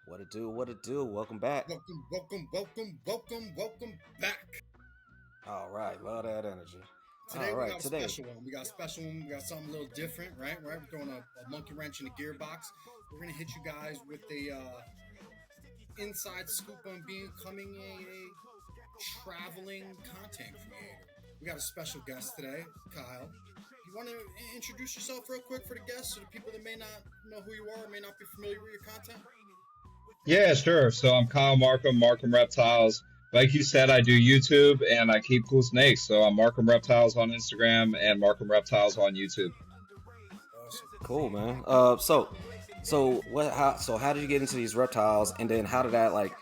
What it do? What it do? Welcome back. Welcome back. All right, love that energy. Today All we right, got a today. special one. We got a special one. We got something a little different, right? We're throwing a monkey wrench in the gearbox. We're gonna hit you guys with a inside scoop on becoming a traveling content creator. We got a special guest today, Kyle. You want to introduce yourself real quick for the guests, so the people that may not know who you are, may not be familiar with your content? Yeah, sure. So I'm Kyle Markham, Markham Reptiles. Like you said, I do YouTube and I keep cool snakes. So I'm Markham Reptiles on Instagram and Markham Reptiles on YouTube. Awesome. Cool, man. So what? How did you get into these reptiles, and then how did that let's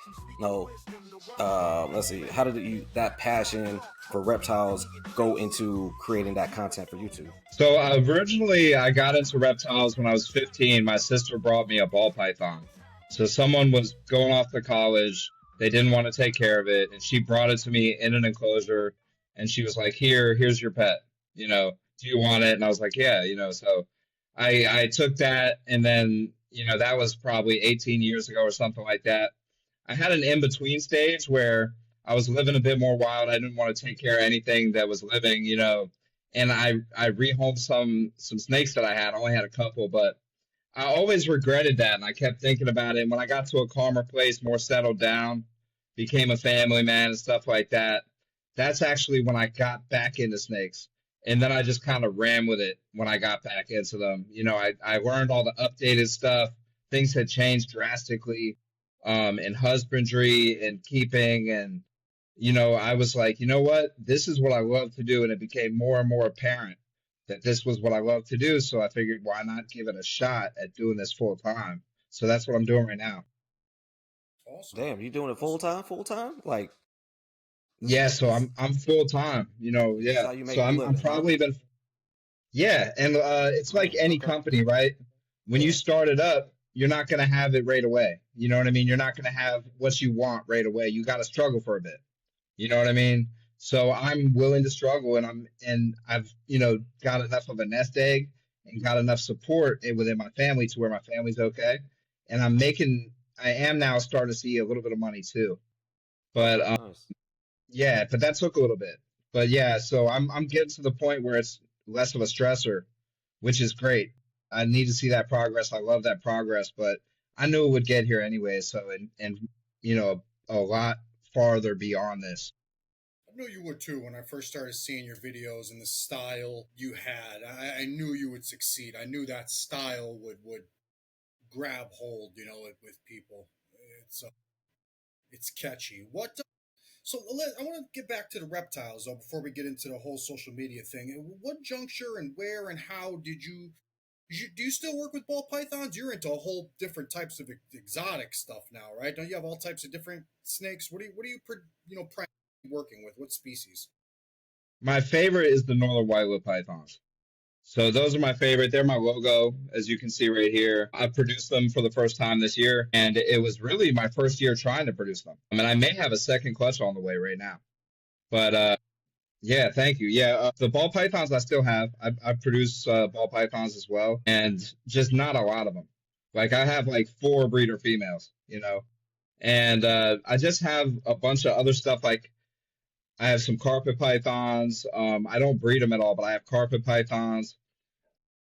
see, how did you that passion for reptiles go into creating that content for YouTube? So originally I got into reptiles when I was 15. My sister brought me a ball python. So someone was going off to college. They didn't want to take care of it, and she brought it to me in an enclosure. And she was like, here's your pet. Do you want it? And I was like, yeah. So I took that, and then that was probably 18 years ago or something like that. I had an in between stage where I was living a bit more wild. I didn't want to take care of anything that was living, and I rehomed some snakes that I had. I only had a couple, but I always regretted that, and I kept thinking about it. And when I got to a calmer place, more settled down, became a family man and stuff like that, that's actually when I got back into snakes. And then I just kind of ran with it when I got back into them. I learned all the updated stuff. Things had changed drastically in husbandry and keeping. And, I was like, you know what? This is what I love to do. And it became more and more apparent that this was what I love to do. So I figured, why not give it a shot at doing this full time? So that's what I'm doing right now. Awesome. Damn, you doing it full Awesome. time? Full time? Like Yeah, so this? I'm full time, This is yeah. how you So make a I'm living, huh? probably been yeah, and it's like any Okay. company, right? When you Yeah. start it up, you're not going to have it right away. You know what I mean? You're not going to have what you want right away. You got to struggle for a bit. You know what I mean? So I'm willing to struggle, and I've got enough of a nest egg and got enough support within my family to where my family's okay, and I am now starting to see a little bit of money too. But Nice. yeah, but that took a little bit. But yeah, so I'm getting to the point where it's less of a stressor, which is great. I need to see that progress. I love that progress, but I knew it would get here anyway. So and a lot farther beyond this. I knew you would too when I first started seeing your videos and the style you had. I knew you would succeed. I knew that style would grab hold, with people. It's uh, it's catchy. I want to get back to the reptiles though before we get into the whole social media thing. What juncture and where and how do you still work with ball pythons? You're into a whole different types of exotic stuff now, right? Don't you have all types of different snakes? What are you primarily working with? What species? My favorite is the northern white-lipped pythons. So those are my favorite. They're my logo, as you can see right here. I produced them for the first time this year, and it was really my first year trying to produce them. I mean, I may have a second clutch on the way right now. But yeah, thank you. Yeah, the ball pythons I still have. I produce ball pythons as well, and just not a lot of them. Like I have like four breeder females, and I just have a bunch of other stuff. Like I have some carpet pythons. I don't breed them at all, but I have carpet pythons.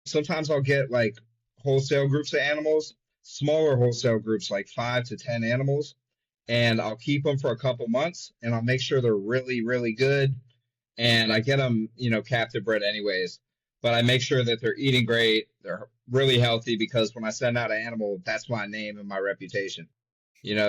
Sometimes I'll get like wholesale groups of animals, smaller wholesale groups, like 5 to 10 animals, and I'll keep them for a couple months, and I'll make sure they're really, really good, and I get them, captive bred anyways. But I make sure that they're eating great, they're really healthy because when I send out an animal, that's my name and my reputation.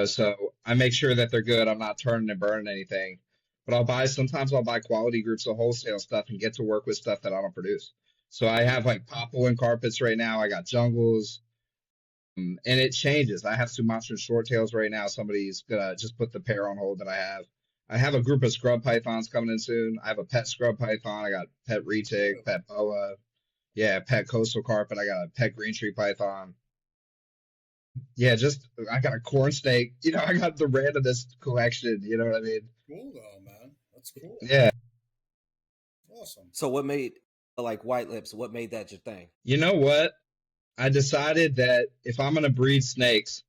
So I make sure that they're good. I'm not turning and burning anything. But sometimes I'll buy quality groups of wholesale stuff and get to work with stuff that I don't produce. So I have like poplin carpets right now. I got jungles, and it changes. I have Sumatran shorttails right now. Somebody's gonna just put the pair on hold that I have. I have a group of scrub pythons coming in soon. I have a pet scrub python. I got pet retic, pet boa, yeah, pet coastal carpet. I got a pet green tree python. Yeah, just I got a corn snake. I got the randomest collection. You know what I mean? Cool though, man. That's cool. Yeah. Awesome. So what made like white lips? What made that your thing? You know what? I decided that if I'm gonna breed snakes,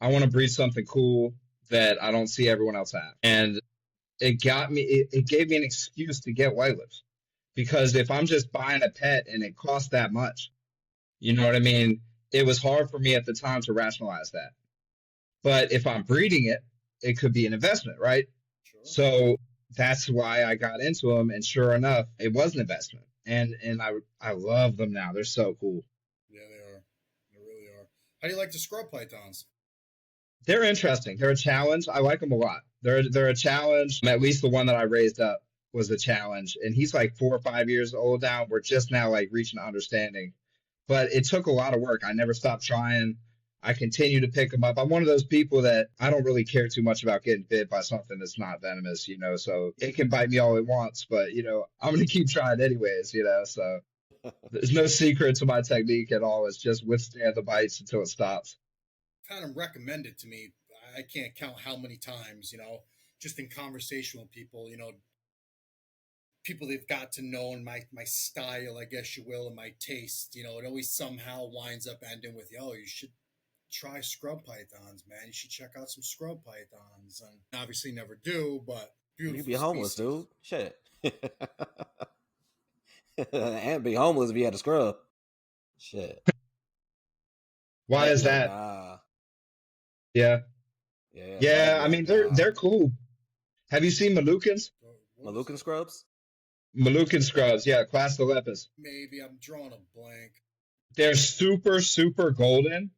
I want to breed something cool that I don't see everyone else have. And it gave me an excuse to get white lips. Because if I'm just buying a pet and it costs that much, you know what I mean? It was hard for me at the time to rationalize that. But if I'm breeding it, it could be an investment, right? Sure. So that's why I got into them, and sure enough, it was an investment. And I love them now. They're so cool. Yeah, they are. They really are. How do you like the scrub pythons? They're interesting. They're a challenge. I like them a lot. They're a challenge. At least the one that I raised up was a challenge, and he's like 4 or 5 years old now. We're just now like reaching understanding, but it took a lot of work. I never stopped trying. I continue to pick them up. I'm one of those people that I don't really care too much about getting bit by something that's not venomous, you know. So it can bite me all it wants, but you know, I'm gonna keep trying anyways, you know. So there's no secret to my technique at all. It's just withstand the bites until it stops. Had them recommended to me. I can't count how many times, just in conversation with people, people they've got to know and my style, I guess you will, and my taste. It always somehow winds up ending with, "Oh, you should try scrub pythons, man. You should check out some scrub pythons." And obviously never do, but You beautiful be homeless, species. dude. Shit. And be homeless if you had a scrub. Shit. Why I'd be is like, that? nah. Yeah. Yeah, so I'd Yeah, be I like, mean they're nah. cool. Have you seen Malucans? So what is Malukan it? scrubs? Malucan scrubs, yeah, class Lepus. Maybe I'm drawing a blank. They're super, super golden,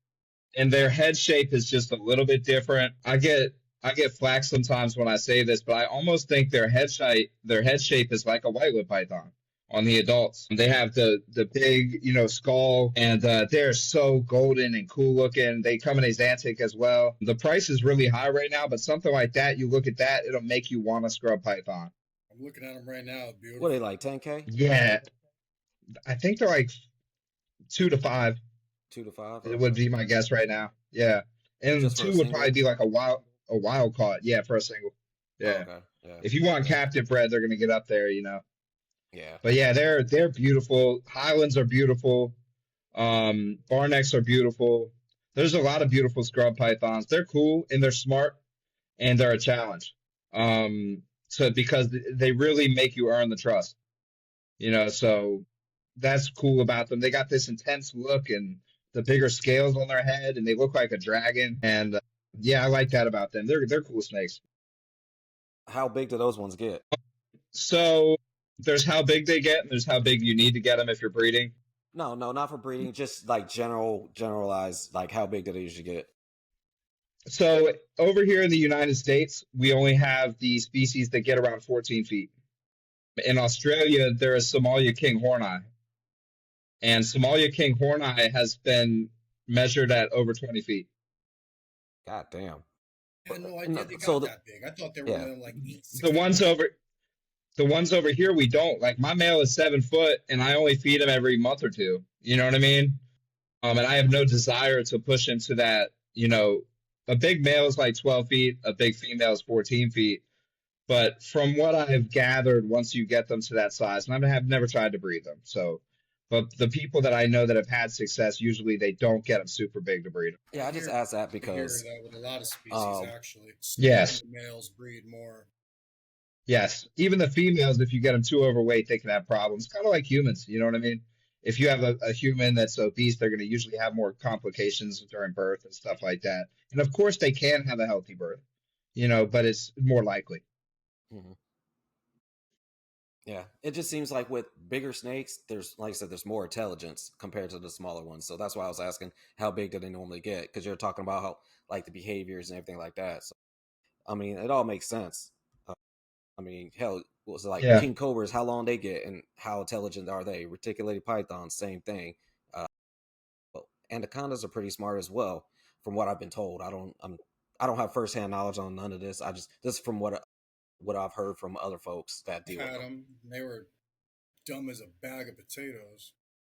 and their head shape is just a little bit different. I get flack sometimes when I say this, but I almost think their head shape is like a white lip python on the adults. They have the big, skull, and they're so golden and cool looking. They come in a Xanthic as well. The price is really high right now, but something like that, you look at that, it'll make you want to scrub python. I'm looking at them right now. What are they Beautiful. like, 10K? Yeah, I think they're like 2 to 5. 2 to 5? It would Okay. be my guess right now. Yeah, and Just for a two would probably single? be like a wild caught. Yeah, for a single. Oh, Yeah, okay. Yeah. if you want Yeah. captive bred, they're gonna get up there, Yeah. But yeah, they're beautiful. Highlands are beautiful. Barnecks are beautiful. There's a lot of beautiful scrub pythons. They're cool and they're smart and they're a challenge. So because they really make you earn the trust, so that's cool about them. They got this intense look and the bigger scales on their head, and they look like a dragon. And yeah, I like that about them. They're cool snakes. How big do those ones get? So there's how big they get, and there's how big you need to get them if you're breeding. No, no, not for breeding. Just like generalized, like how big do they usually get? So over here in the United States, we only have the species that get around 14 feet. In Australia, there is Somalia King Horneye, and Somalia King Horneye has been measured at over 20 feet. God damn. I had no No, idea they so got that big. I thought they were yeah, only like 8, The 6 feet ones long. over the ones over here we don't. Like my male is 7 foot, and I only feed him every month or two. You know what I mean? And I have no desire to push him to that. A big male is like 12 feet, a big female is 14 feet. But from what I've gathered, once you get them to that size, and I have never tried to breed them, but the people that I know that have had success, usually they don't get them super big to breed them. yeah. I just Here, asked that I hear because that with a lot of species, um, actually. Yes, Smaller males breed more. yes. Even the females, if you get them too overweight, they can have problems. Kind of like humans, you know what I mean? If you have a human that's obese, they're going to usually have more complications during birth and stuff like that. And of course, they can have a healthy birth, but it's more likely. mhm. Yeah, it just seems like with bigger snakes, there's like I said, there's more intelligence compared to the smaller ones. So that's why I was asking how big do they normally get? Because you're talking about how like the behaviors and everything like that. So I mean, it all makes sense. Uh, I mean, hell, was it like Yeah. king cobras? How long they get and how intelligent are they? Reticulated pythons, same thing. Well, anacondas are pretty smart as well, from what I've been told. I don't have firsthand knowledge on none of this. I just this is from what I've heard from other folks that I've deal with had them. They were dumb as a bag of potatoes.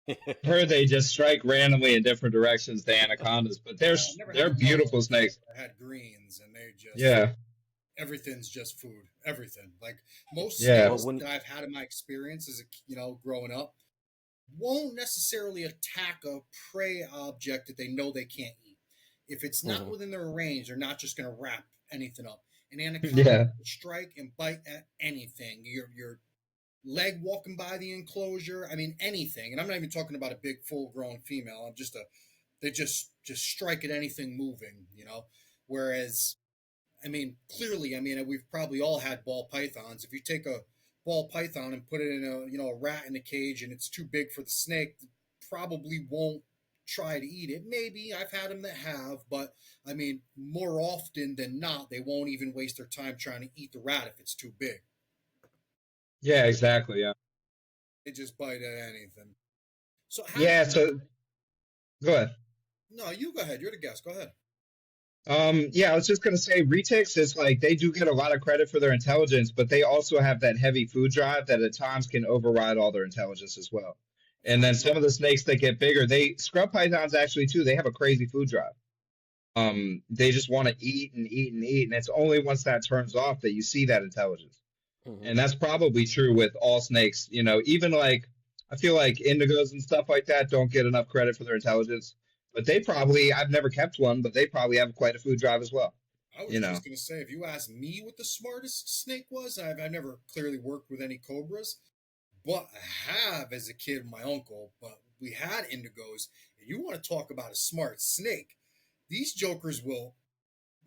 them. Heard they just strike randomly in different directions, the anacondas, but they're I never had they're beautiful yellows. snakes. I had greens, and they just Yeah, everything's just food. Everything. Like most yeah, Well, snakes that when I've had in my experience as growing up, won't necessarily attack a prey object that they know they can't eat. If it's not Hmm. within their range, they're not just going to wrap anything up. An anaconda Yeah. will strike and bite at anything. Your leg walking by the enclosure. I mean, anything. And I'm not even talking about a big, full-grown female. I'm just a they just strike at anything moving. Whereas I mean, clearly, I mean, we've probably all had ball pythons. If you take a ball python and put it in a rat in a cage and it's too big for the snake, probably won't try to eat it. Maybe I've had them that have, but I mean, more often than not, they won't even waste their time trying to eat the rat if it's too big. Yeah, exactly. Yeah. They just bite at anything. So how do Yeah, you? so go ahead. No, you go ahead. You're the guest. Go ahead. Yeah, I was just gonna say retics is like they do get a lot of credit for their intelligence, but they also have that heavy food drive that at times can override all their intelligence as well. And For then sure. some of the snakes that get bigger, they scrub pythons actually too, they have a crazy food drive. They just want to eat and eat and eat, and it's only once that turns off that you see that intelligence. Hmm. And that's probably true with all snakes. Even like I feel like indigos and stuff like that don't get enough credit for their intelligence, but they probably I've never kept one, but they probably have quite a food drive as well. I was You know. just going to say, if you asked me what the smartest snake was, I've never clearly worked with any cobras, but I have as a kid with my uncle. But we had indigos, and you want to talk about a smart snake? These jokers will,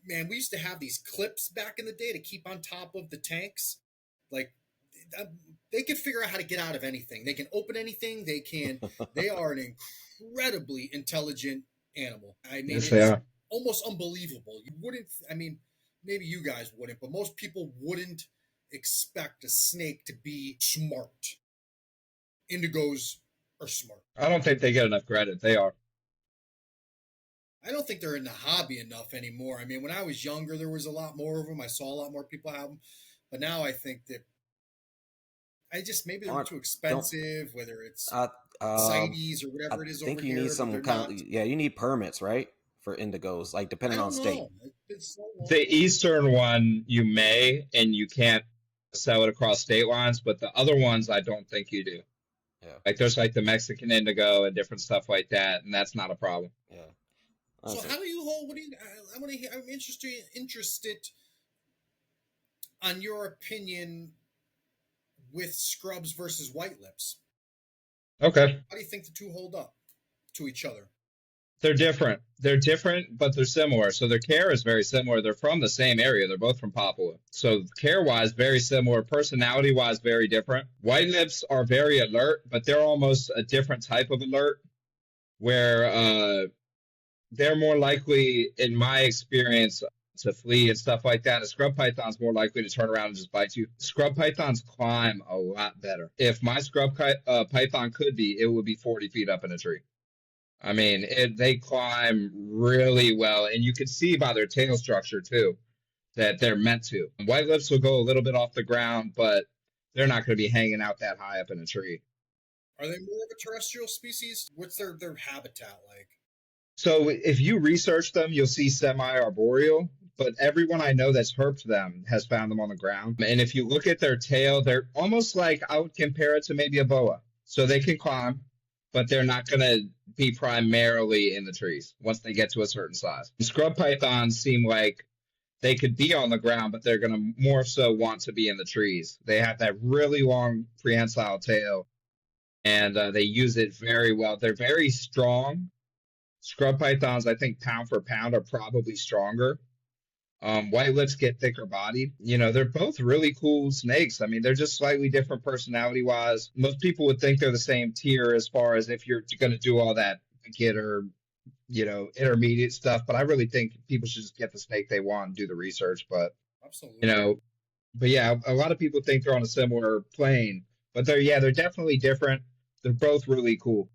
man. We used to have these clips back in the day to keep on top of the tanks. Like they can figure out how to get out of anything. They can open anything. They can. They are an incredibly intelligent animal. I mean, Yes, they it's are. almost unbelievable. You wouldn't. I mean, maybe you guys wouldn't, but most people wouldn't expect a snake to be smart. Indigos are smart. I don't think they get enough credit. They are. I don't think they're in the hobby enough anymore. I mean, when I was younger, there was a lot more of them. I saw a lot more people have them, but now I think that I just maybe they're Aren't too don't expensive. Whether it's I? CITES or I whatever it is over think you need here, some they're kind of, not. yeah. You need permits, right, for indigos, like I depending on don't state. know. It's been so The long. Eastern one you may, and you can't sell it across state lines, but the other ones I don't think you do. Yeah, Like there's like the Mexican indigo and different stuff like that, and that's not a problem. yeah. So That's it. how do you hold? What do you? I want to hear. I'm interested on your opinion with scrubs versus white lips. Okay. How do you think the two hold up to each other? They're different. They're different, but they're similar. So their care is very similar. They're from the same area. They're both from Papua. So care wise, very similar. Personality wise, very different. White lips are very alert, but they're almost a different type of alert where they're more likely, in my experience, to flee and stuff like that. A scrub python's more likely to turn around and just bite you. Scrub pythons climb a lot better. If my python could be, it would be 40 feet up in a tree. I mean, they climb really well, and you can see by their tail structure too that they're meant to. White lips will go a little bit off the ground, but they're not going to be hanging out that high up in a tree. Are they more of a terrestrial species? What's their habitat like? So if you research them, you'll see semi-arboreal, but everyone I know that's herped them has found them on the ground. And if you look at their tail, they're almost like I would compare it to maybe a boa. So they can climb, but they're not going to be primarily in the trees once they get to a certain size. Scrub pythons seem like they could be on the ground, but they're going to more so want to be in the trees. They have that really long prehensile tail, and they use it very well. They're very strong. Scrub pythons, I think pound for pound, are probably stronger. White lips get thicker bodied. They're both really cool snakes. I mean, they're just slightly different personality wise. Most people would think they're the same tier as far as if you're going to do all that beginner, intermediate stuff. But I really think people should just get the snake they want and do the research. You Absolutely. know, but yeah, a lot of people think they're on a similar plane, but they're definitely different. They're both really cool.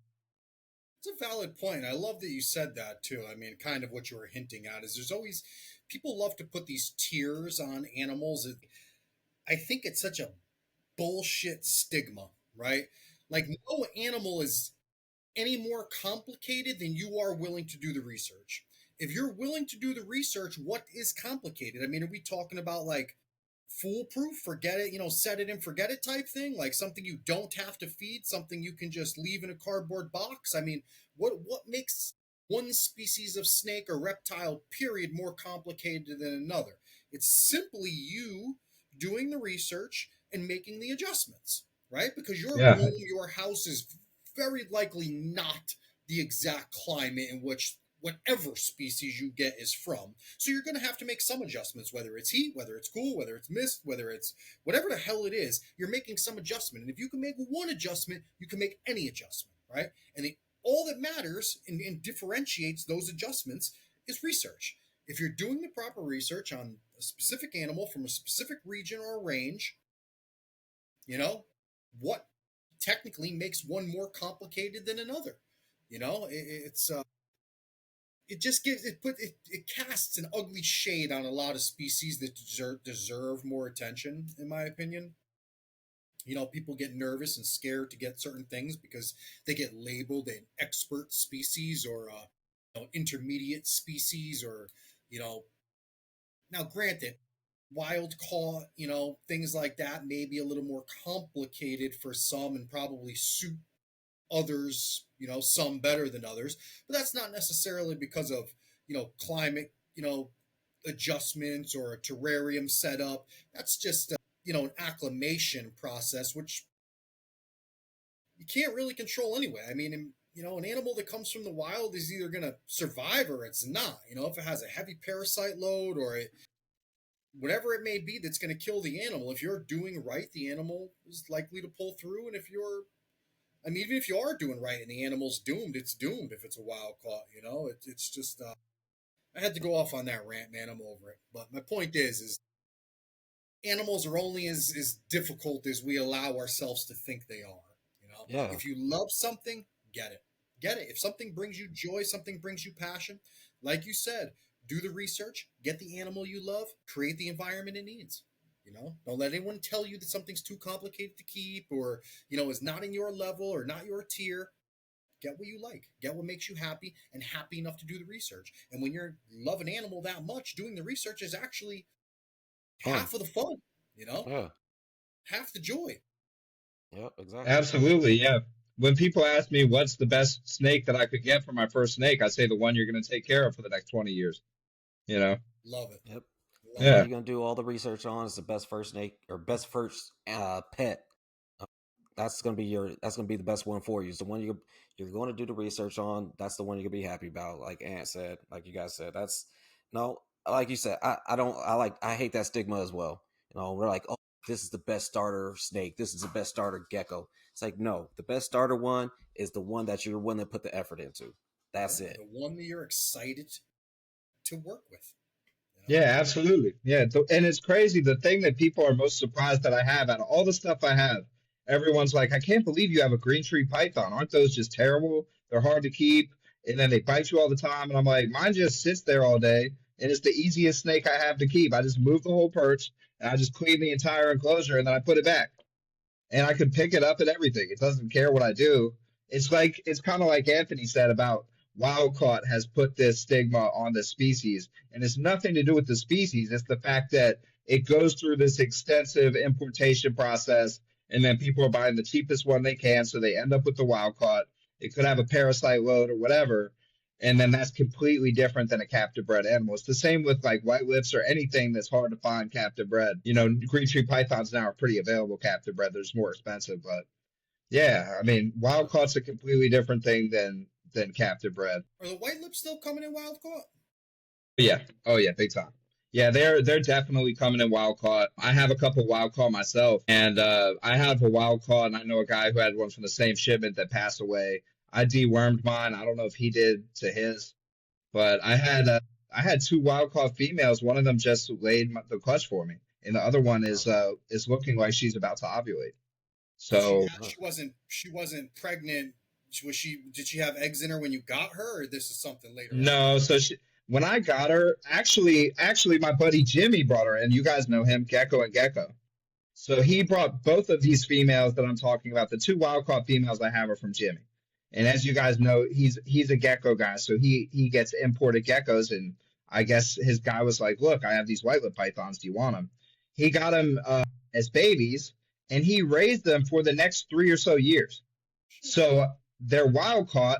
It's a valid point. I love that you said that too. I mean, kind of what you were hinting at is there's always people love to put these tiers on animals. I think it's such a bullshit stigma, right? Like no animal is any more complicated than you are willing to do the research. If you're willing to do the research, what is complicated? I mean, are we talking about like foolproof, forget it, set it and forget it type thing? Like something you don't have to feed, something you can just leave in a cardboard box? I mean, what makes one species of snake or reptile, period, more complicated than another. It's simply you doing the research and making the adjustments, right? Because your Yeah, home, your house is very likely not the exact climate in which whatever species you get is from. So you're going to have to make some adjustments, whether it's heat, whether it's cool, whether it's mist, whether it's whatever the hell it is, you're making some adjustment. And if you can make one adjustment, you can make any adjustment, right? And all that matters and differentiates those adjustments is research. If you're doing the proper research on a specific animal from a specific region or range, you know, what technically makes one more complicated than another? It's it just gives it casts an ugly shade on a lot of species that deserve more attention, in my opinion. People get nervous and scared to get certain things because they get labeled an expert species or intermediate species, or you know now granted, wild caught, things like that may be a little more complicated for some and probably suit others, some better than others, but that's not necessarily because of, climate, adjustments or a terrarium setup. That's just, an acclimation process, which you can't really control anyway. I mean, an animal that comes from the wild is either going to survive or it's not. If it has a heavy parasite load or whatever it may be that's going to kill the animal, if you're doing right, the animal is likely to pull through. And even if you are doing right and the animal's doomed, it's doomed if it's a wild caught. It's just I had to go off on that rant, man. I'm over it. But my point is animals are only as difficult as we allow ourselves to think they are. Yeah. If you love something, get it. Get it. If something brings you joy, something brings you passion, like you said, do the research, get the animal you love, create the environment it needs. Don't let anyone tell you that something's too complicated to keep or, is not in your level or not your tier. Get what you like, get what makes you happy and happy enough to do the research. And when you love an animal that much, doing the research is actually Fun. half of the fun, you know, Yeah. half the joy. Yep. Exactly. absolutely. Yeah. When people ask me what's the best snake that I could get for my first snake, I say the one you're going to take care of for the next 20 years. You know? Love it. Yep. The Love one it. Yeah. you're gonna do all the research on is the best first snake or best first pet. Uh, that's gonna be the best one for you. It's the one you're going to do the research on. That's the one you're gonna be happy about. Like Ant said, like you guys said. That's no, like you said. I hate that stigma as well. We're like, oh, this is the best starter snake. This is the best starter gecko. It's like no, the best starter one is the one that you're willing to put the effort into. Yeah, That's it. the one that you're excited to work with. You know, Yeah, absolutely. Yeah. And it's crazy. The thing that people are most surprised that I have out of all the stuff I have, everyone's like, I can't believe you have a green tree python. Aren't those just terrible? They're hard to keep. And then they bite you all the time. And I'm like, mine just sits there all day. And it's the easiest snake I have to keep. I just move the whole perch and I just clean the entire enclosure and then I put it back and I can pick it up and everything. It doesn't care what I do. It's kind of like Anthony said about wild caught has put this stigma on the species, and it's nothing to do with the species. It's the fact that it goes through this extensive importation process, and then people are buying the cheapest one they can, so they end up with the wild caught. It could have a parasite load or whatever, and then that's completely different than a captive bred animal. It's the same with like white lips or anything that's hard to find captive bred. Green tree pythons now are pretty available captive bred. They're just more expensive, but yeah, I mean, wild caught's a completely different thing than captive bred. are the white lips still coming in wild caught? Yeah, oh yeah, big time. Yeah, they're definitely coming in wild caught. I have a couple wild caught myself, and I have a wild caught, and I know a guy who had one from the same shipment that passed away. I dewormed mine. I don't know if he did to his, but I had two wild caught females. One of them just laid the clutch for me, and the other one Wow. is looking like she's about to ovulate. So So Huh. she wasn't pregnant. Did she have eggs in her when you got her, or this is something later on? no, when I got her, actually, my buddy Jimmy brought her in. You guys know him, Gecko and Gecko. So he brought both of these females that I'm talking about. The two wild caught females I have are from Jimmy. And as you guys know, he's a gecko guy, so he gets imported geckos. And I guess his guy was like, "Look, I have these white lip pythons. Do you want them?" He got them as babies, and he raised them for the next 3 or so years. Shit. So they're wild caught,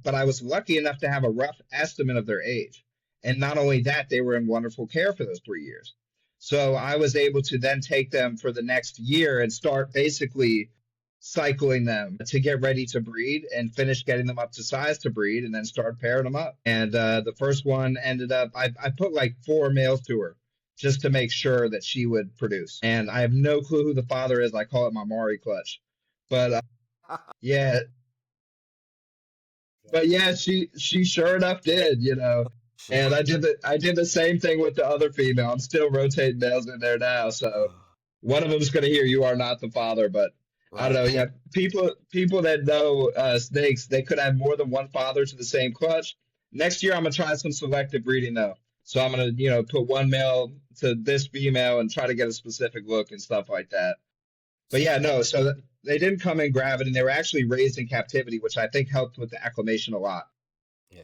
but I was lucky enough to have a rough estimate of their age. And not only that, they were in wonderful care for those 3 years. So I was able to then take them for the next year and start basically cycling them to get ready to breed and finish getting them up to size to breed and then start pairing them up. And the first one ended up, I put like 4 males to her just to make sure that she would produce. And I have no clue who the father is. I call it my Mari clutch. But yeah, but yeah, she sure enough did, you know. And I did the same thing with the other female. I'm still rotating males in there now. So one of them's gonna hear you are not the father, but I don't Right. know. Yeah, people that know snakes, they could have more than one father to the same clutch. Next year, I'm gonna try some selective breeding though. So I'm gonna, you know, put one male to this female and try to get a specific look and stuff like that. But yeah, no. So they didn't come in gravid, and they were actually raised in captivity, which I think helped with the acclimation a lot. Yeah.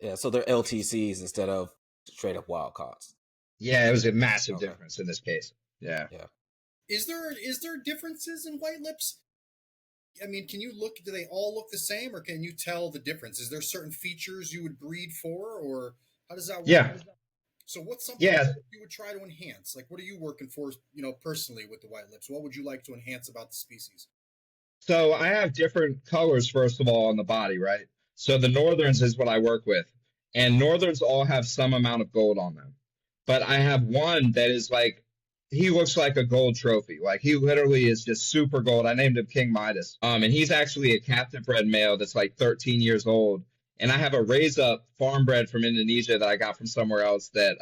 Yeah. So they're LTCs instead of straight up wild caughts. Yeah, it was a massive Okay. difference in this case. Yeah. Yeah. Is there differences in white lips? I mean, can you look? Do they all look the same, or can you tell the difference? Is there certain features you would breed for, or how does that work? Yeah. So, what's something Yeah. you would try to enhance? Like, what are you working for? Personally with the white lips, what would you like to enhance about the species? So I have different colors, first of all, on the body, right? So the Northerns is what I work with. And Northerns all have some amount of gold on them. But I have one that is like, he looks like a gold trophy. Like he literally is just super gold. I named him King Midas. And he's actually a captive bred male that's like 13 years old. And I have a raise up farm bred from Indonesia that I got from somewhere else that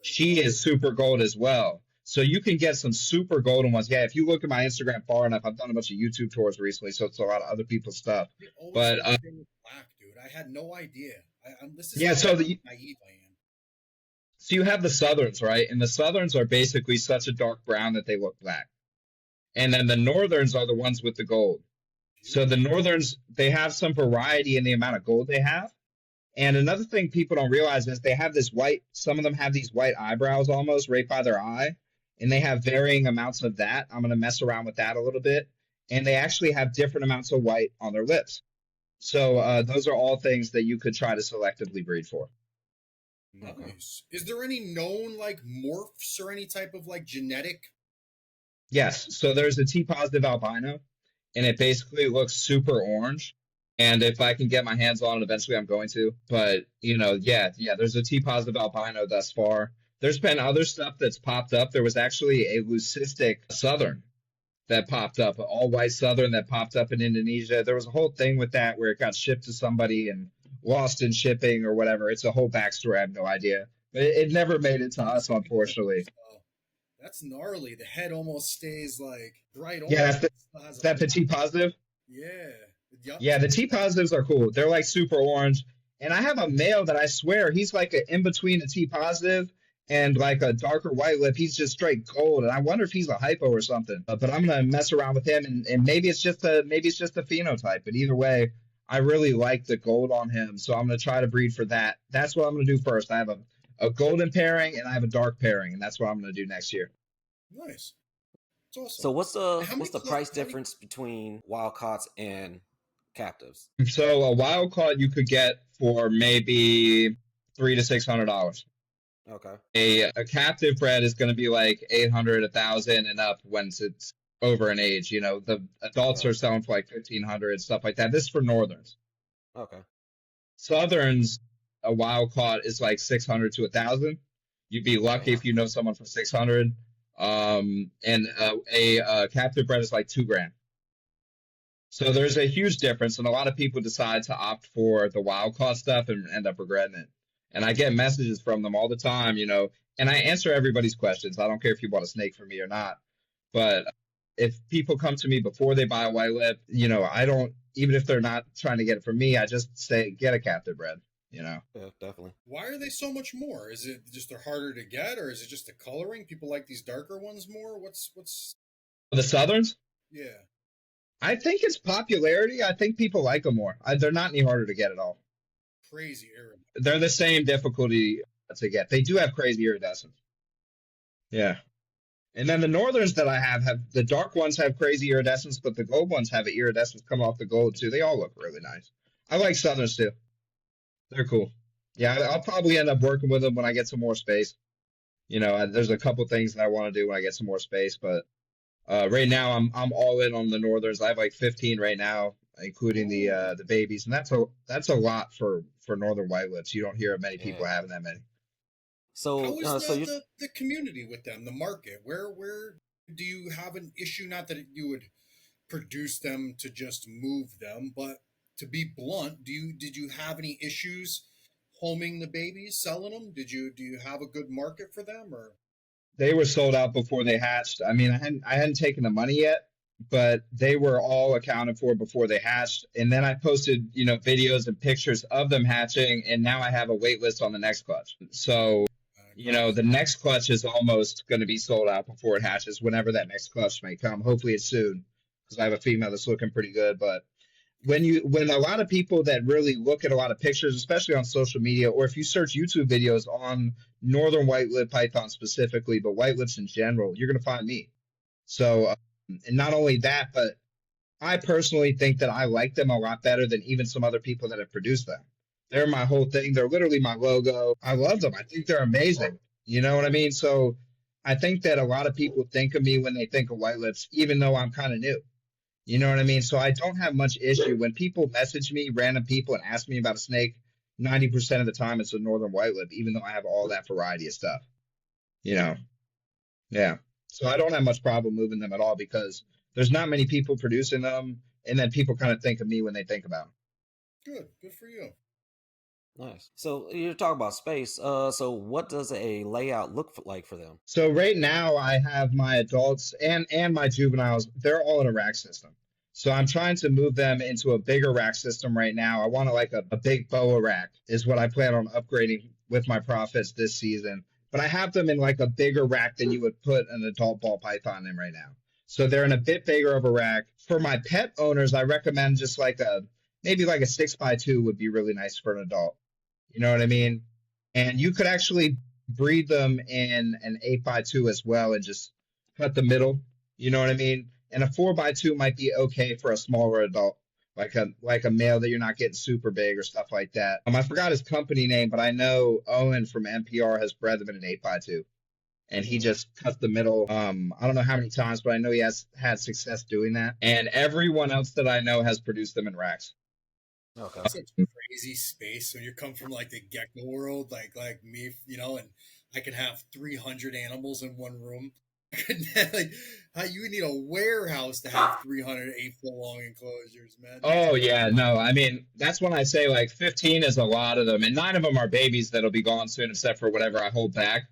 she is super gold as well. So you can get some super golden ones. Yeah, if you look at my Instagram far enough, I've done a bunch of YouTube tours recently, so it's a lot of other people's stuff. They always But look black, dude. I had no idea. This is yeah, how so naive I am. so you have the Southerns, right? And the Southerns are basically such a dark brown that they look black. And then the Northerns are the ones with the gold. So the Northerns, they have some variety in the amount of gold they have. And another thing people don't realize is they have this white, some of them have these white eyebrows almost right by their eye, and they have varying amounts of that. I'm going to mess around with that a little bit. And they actually have different amounts of white on their lips. So those are all things that you could try to selectively breed for. Nice. Is there any known like morphs or any type of like genetic? Yes. So there's a T positive albino, and it basically looks super orange. And if I can get my hands on it, eventually I'm going to. But, you know, yeah, there's a T positive albino thus far. There's been other stuff that's popped up. There was actually a leucistic southern that popped up, an all white southern that popped up in Indonesia. There was a whole thing with that where it got shipped to somebody and lost in shipping or whatever. It's a whole backstory. I have no idea. But it never made it to us, unfortunately. Oh, that's gnarly. The head almost stays like bright orange. Yeah, Still has is a that the T positive? yeah. Yup. Yeah, the T positives are cool. They're like super orange. And I have a male that I swear he's like a, in between a T positive and like a darker white lip. He's just straight gold. And I wonder if he's a hypo or something. But I'm gonna mess around with him and maybe it's just a phenotype. But either way, I really like the gold on him. So I'm gonna try to breed for that. That's what I'm gonna do first. I have a golden pairing and I have a dark pairing, and that's what I'm gonna do next year. Nice. It's awesome. So what's the How many what's the clo- price how many- difference between wild caughts and captives? So a wild caught you could get for maybe $300 to $600. Okay. A captive bred is going to be like 800, 1,000 and up once it's over an age. You know, the adults Right. are selling for like 1,500, stuff like that. This is for Northerns. Okay. Southerns, a wild caught is like 600 to 1,000. You'd be lucky if you know someone for 600. And a captive bred is like $2,000. So there's a huge difference, and a lot of people decide to opt for the wild caught stuff and end up regretting it. And I get messages from them all the time, you know, and I answer everybody's questions. I don't care if you bought a snake from me or not. But if people come to me before they buy a white lip, you know, I don't, even if they're not trying to get it from me, I just say, get a captive bred, you know. Yeah, definitely. Why are they so much more? Is it just they're harder to get, or is it just the coloring? People like these darker ones more. What's The Southerns, yeah? I think it's popularity. I think people like them more. They're not any harder to get at all. Crazy era. They're the same difficulty to get. They do have crazy iridescence. Yeah. And then the Northerns that I have the dark ones have crazy iridescence, but the gold ones have iridescence coming off the gold too. They all look really nice. I like Southerns too. They're cool. Yeah, I'll probably end up working with them when I get some more space. There's a couple things that I want to do when I get some more space, but right now I'm all in on the Northerns. I have like 15 right now, including Ooh. the babies, and that's a lot for Northern white lips. You don't hear of many people Yeah. having that many. How So is so you the community with them, the market? Where do you have an issue? Not that you would produce them to just move them, but to be blunt, did you have any issues homing the babies, selling them? Do you have a good market for them or? They were sold out before they hatched. I mean, I hadn't taken the money yet, but they were all accounted for before they hatched. And then I posted, videos and pictures of them hatching, and now I have a wait list on the next clutch. So, Nice. the next clutch is almost going to be sold out before it hatches, whenever that next clutch may come. Hopefully it's soon, because I have a female that's looking pretty good. But when a lot of people that really look at a lot of pictures, especially on social media, or if you search YouTube videos on northern white lip python specifically, but white lips in general, you're going to find me. So, and not only that, but I personally think that I like them a lot better than even some other people that have produced them. They're my whole thing. They're literally my logo. I love them. I think they're amazing. You know what I mean? So I think that a lot of people think of me when they think of white lips, even though I'm kind of new. You know what I mean? So I don't have much issue when people message me, random people, and ask me about a snake. 90% of the time, it's a northern white lip, even though I have all that variety of stuff. You know, yeah. So I don't have much problem moving them at all because there's not many people producing them, and then people kind of think of me when they think about them. Good for you. nice. So you're talking about space. So what does a layout look like for them? So right now I have my adults and my juveniles. They're all in a rack system. So I'm trying to move them into a bigger rack system right now. I want a big boa rack is what I plan on upgrading with my profits this season. But I have them in like a bigger rack than you would put an adult ball python in right now. So they're in a bit bigger of a rack. For my pet owners, I recommend just like maybe like a 6x2 would be really nice for an adult. You know what I mean? And you could actually breed them in an 8x2 as well and just cut the middle. You know what I mean? And a 4x2 might be okay for a smaller adult, like a male that you're not getting super big or stuff like that. I forgot his company name, but I know Owen from NPR has bred them in an 8x2. And he Mm, just cut the middle. I don't know how many times, but I know he has had success doing that. And everyone else that I know has produced them in racks. okay. It's such crazy space when you come from like the gecko world, like me, and I can have 300 animals in one room. Like, how you need a warehouse to have 300 8 foot long enclosures, man. That's Oh yeah, crazy. no, I mean that's when I say like 15 is a lot of them, and 9 of them are babies that'll be gone soon, except for whatever I hold back.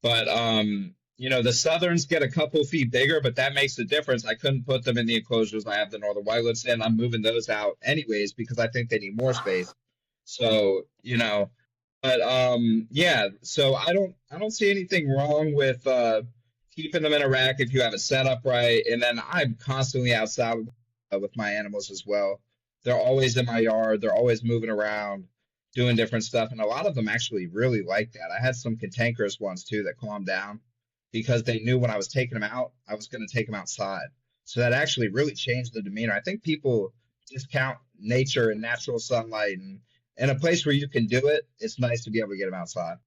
But the Southerns get a couple feet bigger, but that makes a difference. I couldn't put them in the enclosures I have the Northern Whitelips in. I'm moving those out anyways because I think they need more space. So, but yeah, so I don't see anything wrong with keeping them in a rack if you have it set up right. And then I'm constantly outside with my animals as well. They're always in my yard. They're always moving around, doing different stuff, and a lot of them actually really like that. I had some cantankerous ones too that calmed down because they knew when I was taking them out, I was going to take them outside. So that actually really changed the demeanor. I think people discount nature and natural sunlight, and in a place where you can do it, it's nice to be able to get them outside.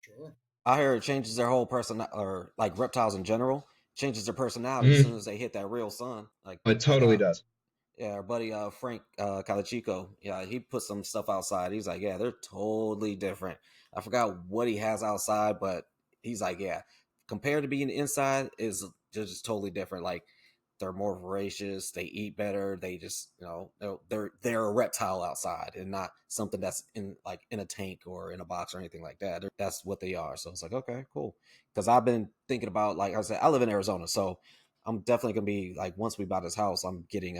Sure. I heard it changes their whole person, or like reptiles in general, changes their personality as soon Hmm. as they hit that real sun. It Like totally does. yeah, our buddy Frank Calachico, yeah, he put some stuff outside. He's like, yeah, they're totally different. I forgot what he has outside, but he's like, yeah, compared to being inside is just totally different. Like they're more voracious, they eat better, they just they're a reptile outside and not something that's in a tank or in a box or anything like that. That's what they are. So it's like, okay, cool. Because I've been thinking about, like I said, I live in Arizona, so I'm definitely gonna be like, once we buy this house, I'm getting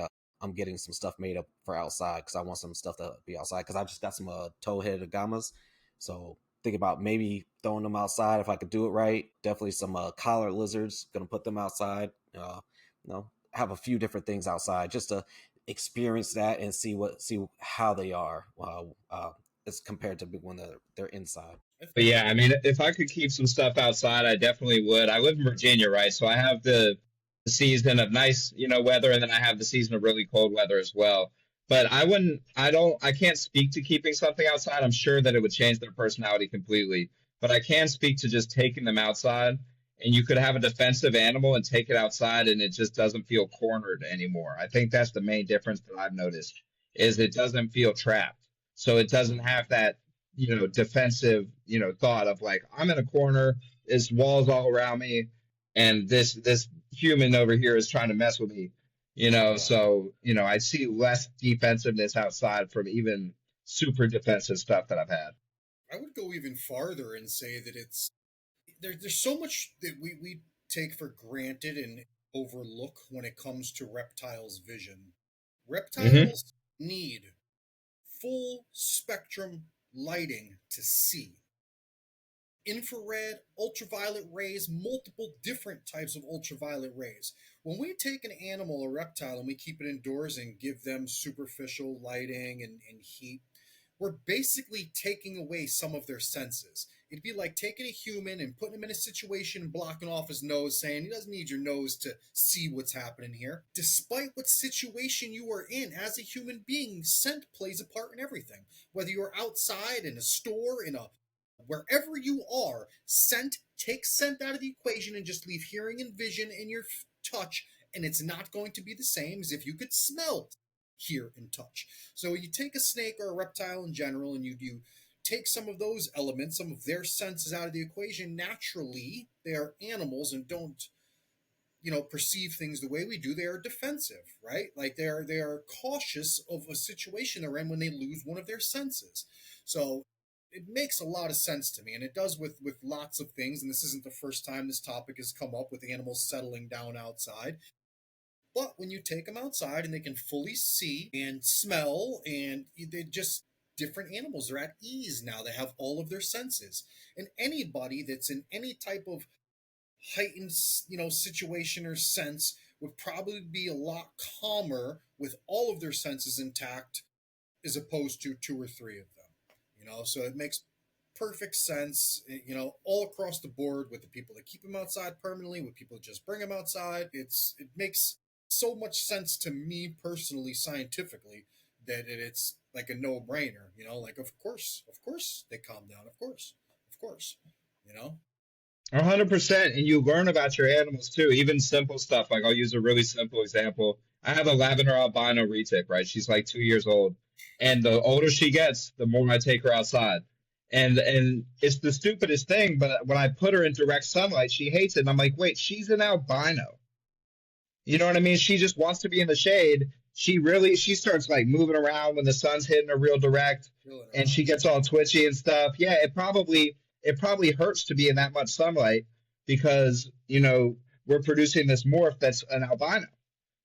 some stuff made up for outside because I want some stuff to be outside because I just got some toe-headed agamas. So think about maybe throwing them outside if I could do it right. Definitely some collared lizards. Gonna put them outside. Have a few different things outside just to experience that and see how they are as compared to when they're inside. I But think yeah, I mean, if I could keep some stuff outside, I definitely would. I live in Virginia, right? So I have the season of nice, weather, and then I have the season of really cold weather as well. But I can't speak to keeping something outside. I'm sure that it would change their personality completely. But I can speak to just taking them outside. And you could have a defensive animal and take it outside and it just doesn't feel cornered anymore. I think that's the main difference that I've noticed is it doesn't feel trapped. So it doesn't have that, defensive, thought of like, I'm in a corner, there's walls all around me, and this human over here is trying to mess with me. Yeah. So I see less defensiveness outside from even super defensive stuff that I've had. I would go even farther and say that there's so much that we take for granted and overlook when it comes to reptiles' vision. Hmm. Reptiles need full spectrum lighting to see. Infrared, ultraviolet rays, multiple different types of ultraviolet rays. When we take an animal, a reptile, and we keep it indoors and give them superficial lighting and heat, we're basically taking away some of their senses. It'd be like taking a human and putting him in a situation and blocking off his nose, saying he doesn't need your nose to see what's happening here. Despite what situation you are in as a human being, scent plays a part in everything. Whether you're outside, in a store, in a wherever you are, scent, take scent out of the equation and just leave hearing and vision in your touch, and it's not going to be the same as if you could smell, hear, and touch. So you take a snake or a reptile in general, and you take some of those elements, some of their senses out of the equation. Naturally, they are animals and don't perceive things the way we do. They are defensive, right? Like they are cautious of a situation they're in when they lose one of their senses. So it makes a lot of sense to me, and it does with lots of things. And this isn't the first time this topic has come up with animals settling down outside. But when you take them outside and they can fully see and smell, and they just different animals, they're at ease now. They have all of their senses. And anybody that's in any type of heightened, situation or sense would probably be a lot calmer with all of their senses intact as opposed to two or three of them. So it makes perfect sense, all across the board with the people that keep them outside permanently, with people that just bring them outside. It makes so much sense to me personally, scientifically, that it's like a no brainer. Like of course they calm down. Of course. You know. 100%. And you learn about your animals too, even simple stuff. Like I'll use a really simple example. I have a lavender albino retic, right? She's like 2 years old. And the older she gets, the more I take her outside. And it's the stupidest thing, but when I put her in direct sunlight, she hates it. And I'm like, wait, she's an albino. You know what I mean? She just wants to be in the shade. She starts like moving around when the sun's hitting her real direct, Feeling her and out. she gets all twitchy and stuff. Yeah, it probably hurts to be in that much sunlight because we're producing this morph that's an albino.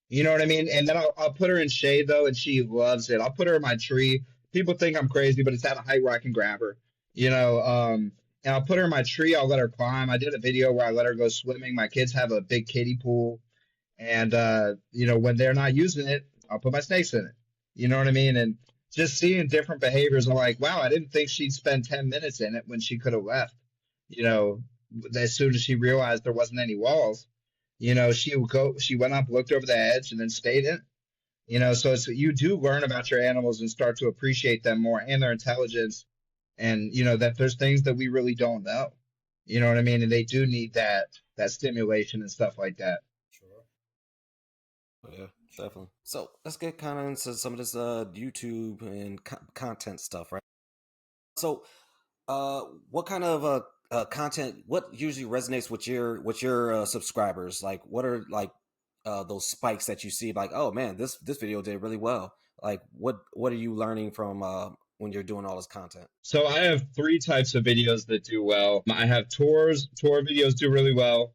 You know what I mean? And then I'll put her in shade though, and she loves it. I'll put her in my tree. People think I'm crazy, but it's at a height where I can grab her. And I'll put her in my tree. I'll let her climb. I did a video where I let her go swimming. My kids have a big kiddie pool, and when they're not using it, I'll put my snakes in it. You know what I mean? And just seeing different behaviors, I'm like, wow, I didn't think she'd spend 10 minutes in it when she could have left. You know, as soon as she realized there wasn't any walls, she went up, looked over the edge, and then stayed in. So you do learn about your animals and start to appreciate them more and their intelligence, and that there's things that we really don't know. You know what I mean? And they do need that stimulation and stuff like that. Sure. Yeah, definitely. So let's get kind of into some of this YouTube and content stuff, right? So, what kind of content? What usually resonates with your subscribers? Like, what are like those spikes that you see? Like, oh man, this video did really well. Like, what are you learning from when you're doing all this content? So I have three types of videos that do well. I have tour videos do really well.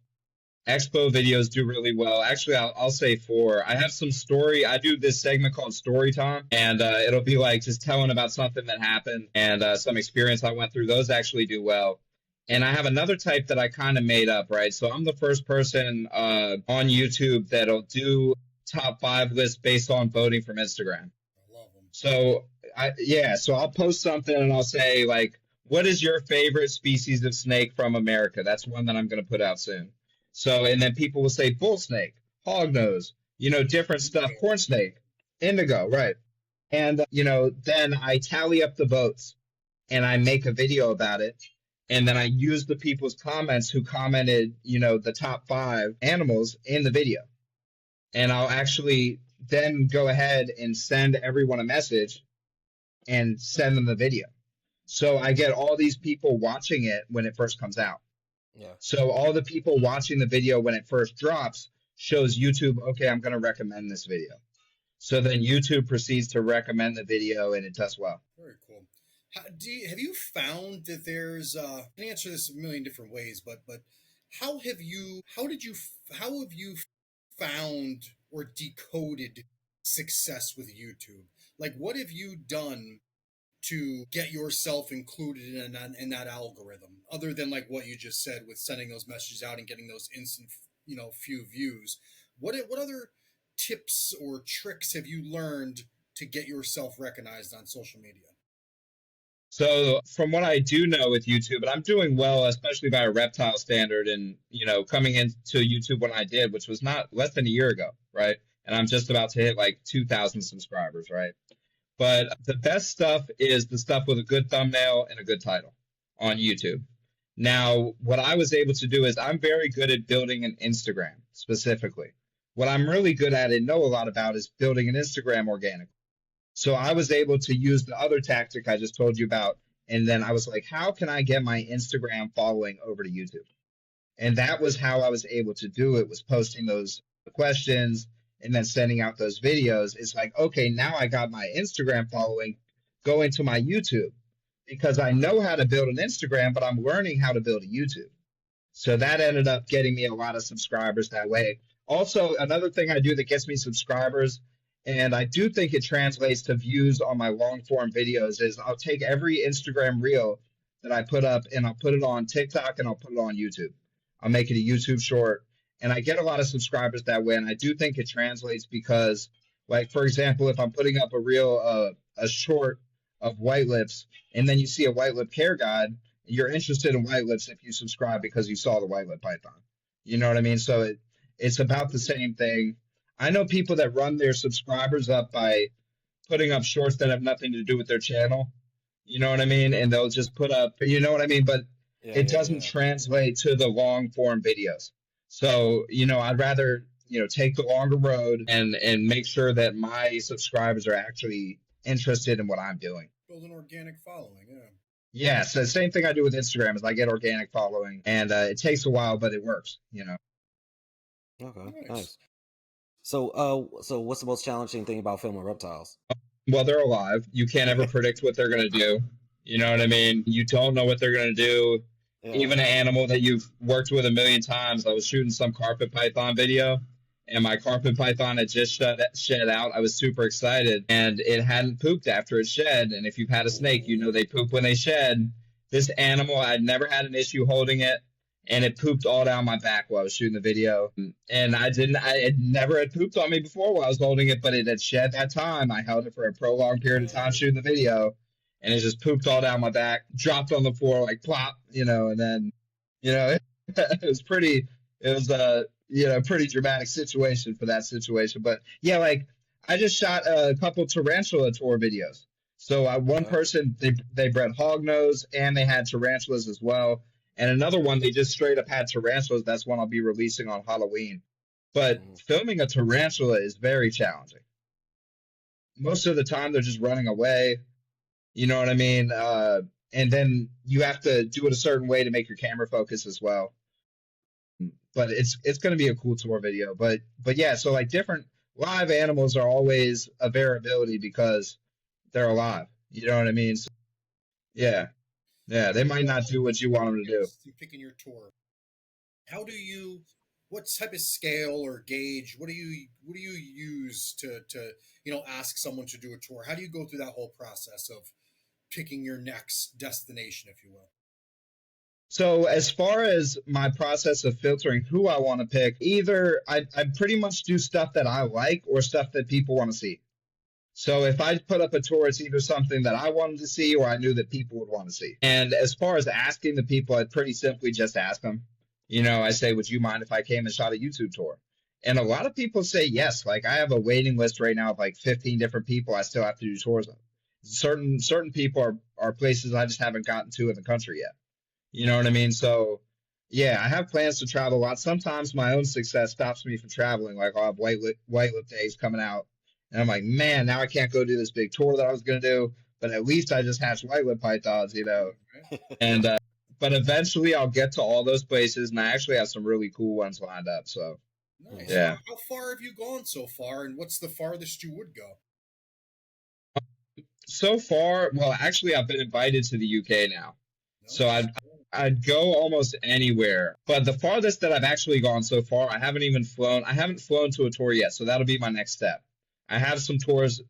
Expo videos do really well. Actually, I'll say four. I have some story. I do this segment called Story Time, and it'll be like just telling about something that happened and some experience I went through. Those actually do well. And I have another type that I kind of made up, right? So I'm the first person on YouTube that'll do top 5 lists based on voting from Instagram. I love them. So I'll post something and I'll say like, what is your favorite species of snake from America? That's one that I'm going to put out soon. So, and then people will say bull snake, hog nose, different stuff, corn snake, indigo, right? And, then I tally up the votes and I make a video about it. And then I use the people's comments who commented, the top 5 animals in the video. And I'll actually then go ahead and send everyone a message and send them the video. So I get all these people watching it when it first comes out. Yeah. So all the people watching the video when it first drops shows YouTube, okay, I'm going to recommend this video. So then YouTube proceeds to recommend the video and it does well. Very cool. Have you found that there's I can answer this a million different ways, but how have you found or decoded success with YouTube? Like, what have you done to get yourself included in that algorithm, other than like what you just said with sending those messages out and getting those instant, few views? What other tips or tricks have you learned to get yourself recognized on social media? So from what I do know with YouTube, and I'm doing well, especially by a reptile standard, and coming into YouTube when I did, which was not less than a year ago, right? And I'm just about to hit like 2,000 subscribers, right? But the best stuff is the stuff with a good thumbnail and a good title on YouTube. Now, what I was able to do is I'm very good at building an Instagram specifically. What I'm really good at and know a lot about is building an Instagram organically. So I was able to use the other tactic I just told you about. And then I was like, how can I get my Instagram following over to YouTube? And that was how I was able to do it, was posting those questions and then sending out those videos. It's like, okay, now I got my Instagram following going to my YouTube, because I know how to build an Instagram, but I'm learning how to build a YouTube. So that ended up getting me a lot of subscribers that way. Also, another thing I do that gets me subscribers, and I do think it translates to views on my long form videos, is I'll take every Instagram reel that I put up and I'll put it on TikTok and I'll put it on YouTube. I'll make it a YouTube short, and I get a lot of subscribers that way. And I do think it translates because, like, for example, if I'm putting up a reel, a short of white lips, and then you see a white lip care guide, you're interested in white lips if you subscribe because you saw the white lip python. You know what I mean? So it's about the same thing. I know people that run their subscribers up by putting up shorts that have nothing to do with their channel. You know what I mean? And they'll just put up, you know what I mean? But it doesn't translate to the long form videos. So, I'd rather, take the longer road and make sure that my subscribers are actually interested in what I'm doing. Build an organic following, yeah. Yeah, so the same thing I do with Instagram is I get organic following, and it takes a while, but it works, Okay, nice. So what's the most challenging thing about filming reptiles? Well, they're alive. You can't ever predict what they're going to do. You know what I mean? You don't know what they're going to do. Yeah. Even an animal that you've worked with a million times. I was shooting some carpet python video, and my carpet python had just shed out. I was super excited, and it hadn't pooped after it shed. And if you've had a snake, you know they poop when they shed. This animal, I'd never had an issue holding it, and it pooped all down my back while I was shooting the video. And it never had pooped on me before while I was holding it, but it had shed that time. I held it for a prolonged period of time shooting the video, and it just pooped all down my back, dropped on the floor like plop, and then, it was pretty dramatic situation for that situation. But yeah, like I just shot a couple tarantula tour videos. So one person, they bred hognose and they had tarantulas as well. And another one, they just straight up had tarantulas. That's one I'll be releasing on Halloween. But filming a tarantula is very challenging. Most of the time, they're just running away. You know what I mean? And then you have to do it a certain way to make your camera focus as well. But it's going to be a cool tour video. But yeah, so like different live animals are always a variability because they're alive. You know what I mean? So, yeah, they might not do what you want them to do. Picking your tour, what type of scale or gauge? What do you use to ask someone to do a tour? How do you go through that whole process of picking your next destination, if you will? So as far as my process of filtering who I want to pick, either I pretty much do stuff that I like or stuff that people want to see. So if I put up a tour, it's either something that I wanted to see or I knew that people would want to see. And as far as asking the people, I'd pretty simply just ask them. I say, would you mind if I came and shot a YouTube tour? And a lot of people say yes. Like I have a waiting list right now of like 15 different people I still have to do tours of. Certain people are places I just haven't gotten to in the country yet. You know what I mean? So yeah, I have plans to travel a lot. Sometimes my own success stops me from traveling. Like I'll have white lip days coming out, and I'm like, man, now I can't go do this big tour that I was gonna do. But at least I just hatched white lip pythons, you know. Right? And but eventually I'll get to all those places, and I actually have some really cool ones lined up. So Nice. Mhm. yeah. How far have you gone so far, and what's the farthest you would go? So far, well, actually, I've been invited to the UK now, so Nice. I'd go almost anywhere. But the farthest that I've actually gone so far, I haven't even flown. I haven't flown to a tour yet, so that'll be my next step. I have some tours,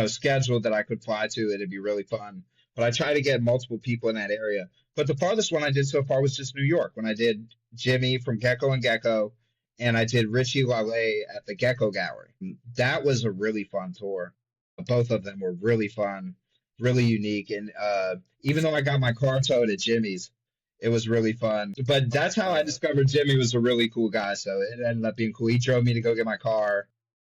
scheduled that I could fly to. It'd be really fun. But I try to get multiple people in that area. But the farthest one I did so far was just New York when I did Jimmy from Gecko and Gecko, and I did Richie Lale at the Gecko Gallery. That was a really fun tour. Both of them were really fun, really unique. And even though I got my car towed at Jimmy's, it was really fun. But that's how I Yeah. discovered Jimmy was a really cool guy. So it ended up being cool. He drove me to go get my car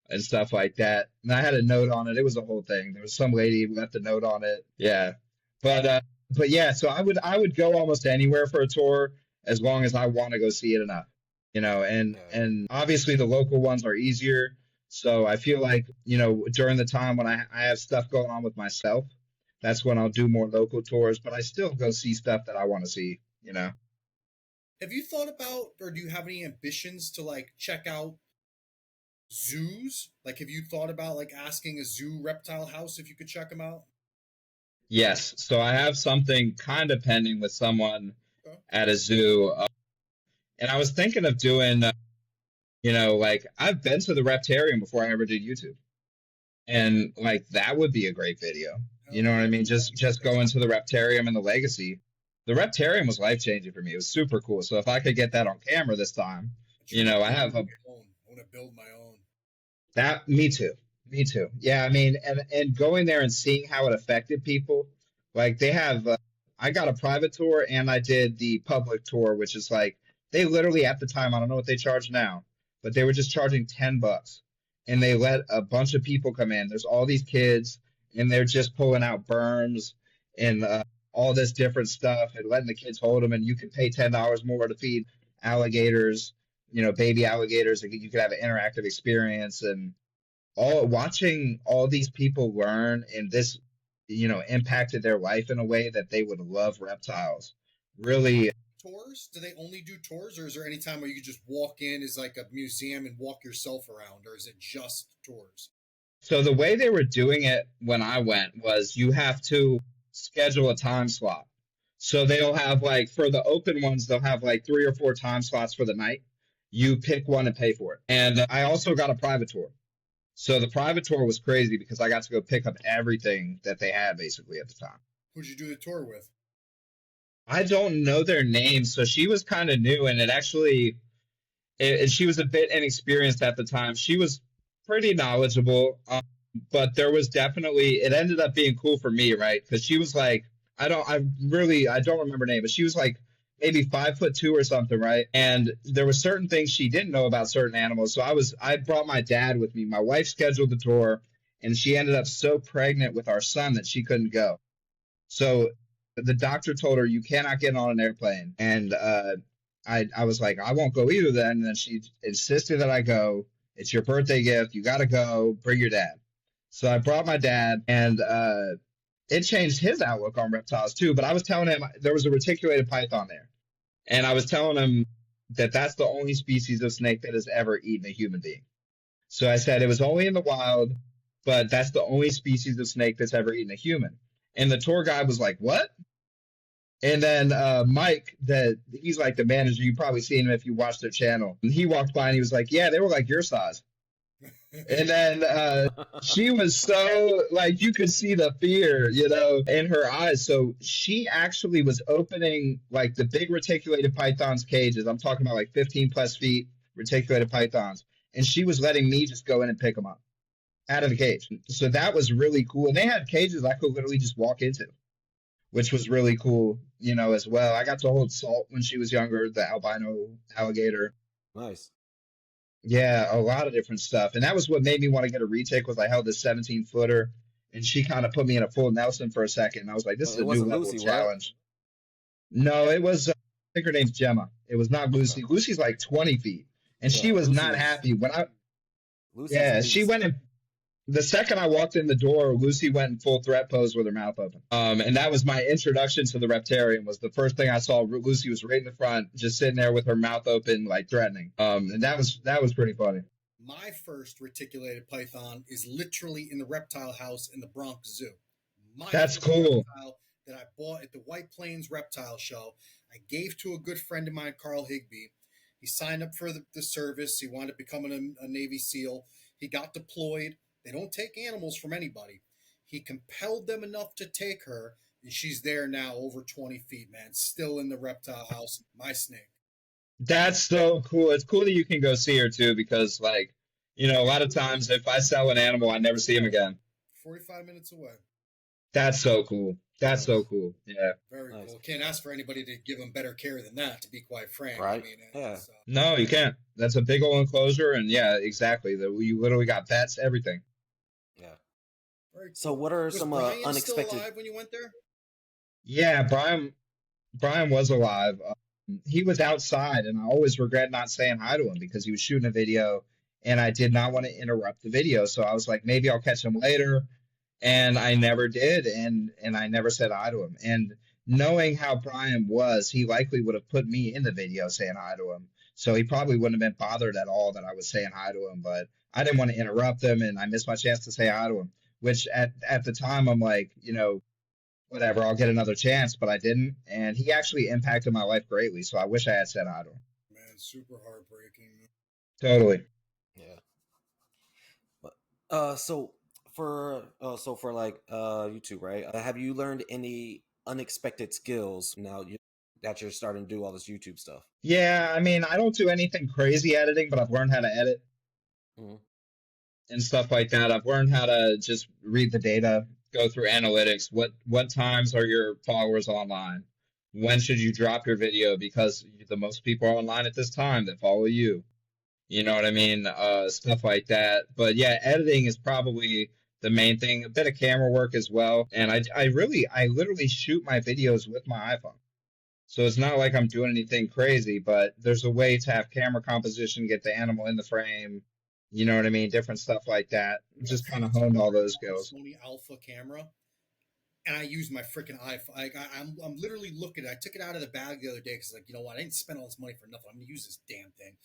and stuff like that. And I had a note on it. It was a whole thing. There was some lady who left a note on it. Yeah. But yeah, so I would go almost anywhere for a tour as long as I want to go see it enough. And Yeah. and obviously the local ones are easier. So I feel like, during the time when I have stuff going on with myself, that's when I'll do more local tours, but I still go see stuff that I want to see. Have you thought about, or do you have any ambitions to like check out zoos? Like, have you thought about like asking a zoo reptile house if you could check them out? Yes. So I have something kind of pending with someone Okay. at a zoo. And I was thinking of doing, like I've been to the Reptarium before I ever did YouTube. And like that would be a great video. You Hell know what yeah. I mean? Just going to the Reptarium and the Legacy. The Reptarium was life changing for me. It was super cool. So if I could get that on camera this time, I truly I have a want to build my own. that me too. Me too. Yeah, I mean, and going there and seeing how it affected people, like they have I got a private tour and I did the public tour, which is like they literally at the time, I don't know what they charge now, but they were just charging $10 and they let a bunch of people come in. There's all these kids and they're just pulling out berms and all this different stuff and letting the kids hold them and you can pay $10 more to feed alligators, baby alligators, and you could have an interactive experience and all watching all these people learn and this impacted their life in a way that they would love reptiles really. Tours? Do they only do tours, or is there any time where you could just walk in as like a museum and walk yourself around, or is it just tours? So the way they were doing it when I went was you have to schedule a time slot. So they'll have like for the open ones they'll have like 3 or 4 time slots for the night. You pick one and pay for it. And I also got a private tour. So the private tour was crazy because I got to go pick up everything that they had basically at the time. Who'd you do the tour with? I don't know their names, so she was kind of new, and she was a bit inexperienced at the time. She was pretty knowledgeable, but there was definitely it ended up being cool for me, right? Because she was like, I don't remember her name, but she was like maybe 5'2" or something, right? And there were certain things she didn't know about certain animals. So I brought my dad with me. My wife scheduled the tour, and she ended up so pregnant with our son that she couldn't go. So the doctor told her you cannot get on an airplane, and I was like I won't go either. Then and then she insisted that I go. It's your birthday gift. You got to go. Bring your dad. So I brought my dad, and it changed his outlook on reptiles too. But I was telling him there was a reticulated python there, and I was telling him that that's the only species of snake that has ever eaten a human being. So I said it was only in the wild, but that's the only species of snake that's ever eaten a human. And the tour guide was like, "What?" And then Mike, that he's like the manager. You probably seen him if you watch their channel. And he walked by and he was like, "Yeah, they were like your size." And then she was so like you could see the fear, in her eyes. So she actually was opening like the big reticulated pythons cages. I'm talking about like 15 plus feet reticulated pythons, and she was letting me just go in and pick them up out of the cage. So that was really cool. And they had cages I could literally just walk into, which was really cool, as well. I got to hold Salt when she was younger, the albino alligator. Nice. Yeah, a lot of different stuff. And that was what made me want to get a retake was I held this 17-footer and she kind of put me in a full Nelson for a second. And I was like, this is It a new wasn't level of Lucy, right? challenge. No, it was, I think her name's Gemma. It was not Okay. Lucy. Lucy's like 20 feet. And she Yeah, was not happy when Lucy's a yeah, she beast. went in, the second I walked in the door, Lucy went in full threat pose with her mouth open. And that was my introduction to the Reptarian was the first thing I saw. Lucy was right in the front, just sitting there with her mouth open, like threatening. And that was pretty funny. My first reticulated python is literally in the reptile house in the Bronx Zoo. My That's first cool. reptile that I bought at the White Plains Reptile Show, I gave to a good friend of mine, Carl Higby. He signed up for the service. He wanted to become a Navy SEAL. He got deployed. They don't take animals from anybody. He compelled them enough to take her, and she's there now, over 20 feet, man. Still in the reptile house. My snake. That's so cool. It's cool that you can go see her too, because like, a lot of times if I sell an animal, I never see him again. 45 minutes away. That's so cool. That's so Nice, cool. Yeah. Very nice. cool. Can't ask for anybody to give them better care than that, to be quite frank. I Right? mean, Yeah, it's No, you can't. That's a big old enclosure, and yeah, exactly. You literally got pets, everything. yeah. very So, cool. what are Was some Brian still unexpected? alive when you went there? Yeah, Brian was alive. He was outside, and I always regret not saying hi to him because he was shooting a video, and I did not want to interrupt the video. So I was like, maybe I'll catch him later, and I never did, and I never said hi to him. And knowing how Brian was, he likely would have put me in the video saying hi to him. So he probably wouldn't have been bothered at all that I was saying hi to him. But I didn't want to interrupt him, and I missed my chance to say hi to him. Which at the time I'm like, whatever, I'll get another chance, but I didn't. And he actually impacted my life greatly. So I wish I had said hi to him. Man, super heartbreaking. Totally. Yeah. But so for like YouTube, right? Have you learned any unexpected skills now that you're starting to do all this YouTube stuff? Yeah, I mean, I don't do anything crazy editing, but I've learned how to edit Hmm. and stuff like that. I've learned how to just read the data, go through analytics. What times are your followers online? When should you drop your video because the most people are online at this time that follow you? You know what I mean? Stuff like that. But yeah, editing is probably the main thing. A bit of camera work as well. And I literally shoot my videos with my iPhone. So it's not like I'm doing anything crazy, but there's a way to have camera composition, get the animal in the frame. You know what I mean? Different stuff like that. I got Just a kind of fancy honed all those skills. Sony Alpha camera, and I use my freaking iPhone. I'm literally looking. I took it out of the bag the other day because, like, you know what? I didn't spend all this money for nothing. I'm gonna use this damn thing.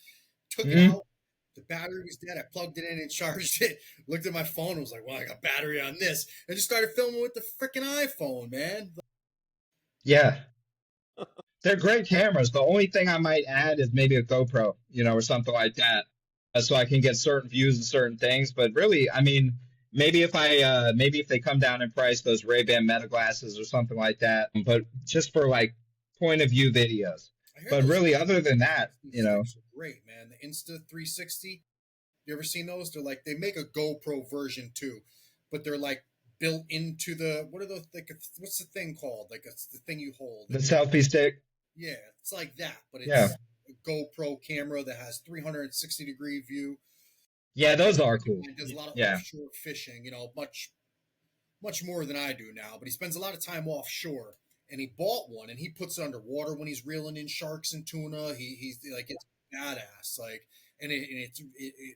Took it Hmm. out. The battery was dead. I plugged it in and charged it. Looked at my phone. And was like, well, I got battery on this, and just started filming with the freaking iPhone, man. Yeah, they're great cameras. The only thing I might add is maybe a GoPro, or something like that, so I can get certain views and certain things. But really, I mean, maybe if they come down in price, those Ray-Ban Meta glasses or something like that. But just for like point of view videos. I hear But those really, other than that, sticks are great, man. The Insta 360. You ever seen those? They're like they make a GoPro version too, but they're like built into the what are those? Like what's the thing called? Like it's the thing you hold. the selfie stick, Yeah, it's like that, but yeah, it's a GoPro camera that has 360-degree view. yeah, My those are buddy cool. does a lot of Yeah, offshore fishing. You know, much more than I do now, but he spends a lot of time offshore. And he bought one, and he puts it underwater when he's reeling in sharks and tuna. He's like it's badass, like, and it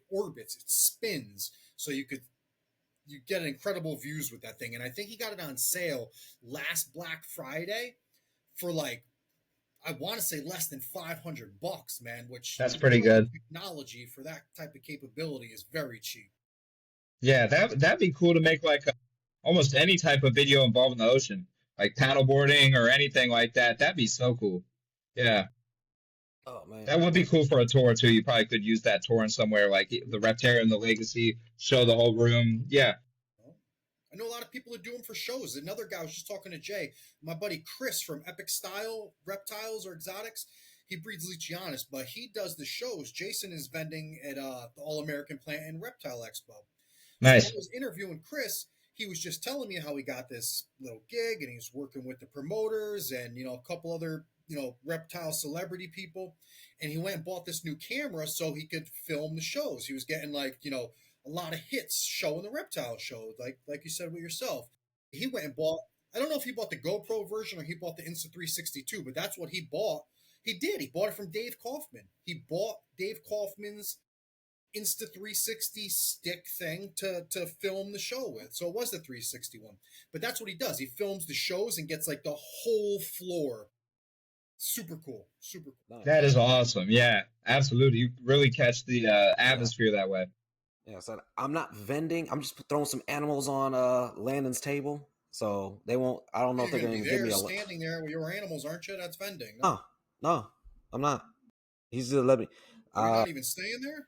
orbits, it spins, so you get incredible views with that thing. And I think he got it on sale last Black Friday for like I want to say less than $500, man. Which that's for pretty that good. technology for that type of capability is very cheap. Yeah, that'd be cool to make like almost any type of video involving the ocean, like paddleboarding or anything like that. That'd be so cool. Yeah, Oh man, that would be cool for a tour too. You probably could use that tour in somewhere like the Reptarian, the Legacy, show the whole room. Yeah, I know a lot of people are doing for shows. Another guy I was just talking to Jay, my buddy Chris from Epic Style Reptiles or Exotics. He breeds Leachianus, but he does the shows. Jason is vending at the All American Plant and Reptile Expo. So when I nice. was interviewing Chris, he was just telling me how he got this little gig and he was working with the promoters and a couple other reptile celebrity people, and he went and bought this new camera so he could film the shows. He was getting like a lot of hits showing the reptile show, like you said with yourself. He went and bought. I don't know if he bought the GoPro version or he bought the Insta 360, but that's what he bought. He did. He bought it from Dave Kaufman. He bought Dave Kaufman's Insta 360 stick thing to film the show with. So it was the 361. But that's what he does. He films the shows and gets like the whole floor. Super cool. Super cool. Nice. That is awesome. Yeah, absolutely. You really catch the atmosphere that way. Yeah, so I'm not vending. I'm just throwing some animals on Landon's table, so they won't. I don't know if You're they're gonna gonna be give there me a. standing there with your animals, aren't you? That's vending. No, No, no, I'm not. He's just let me. you're not even staying there.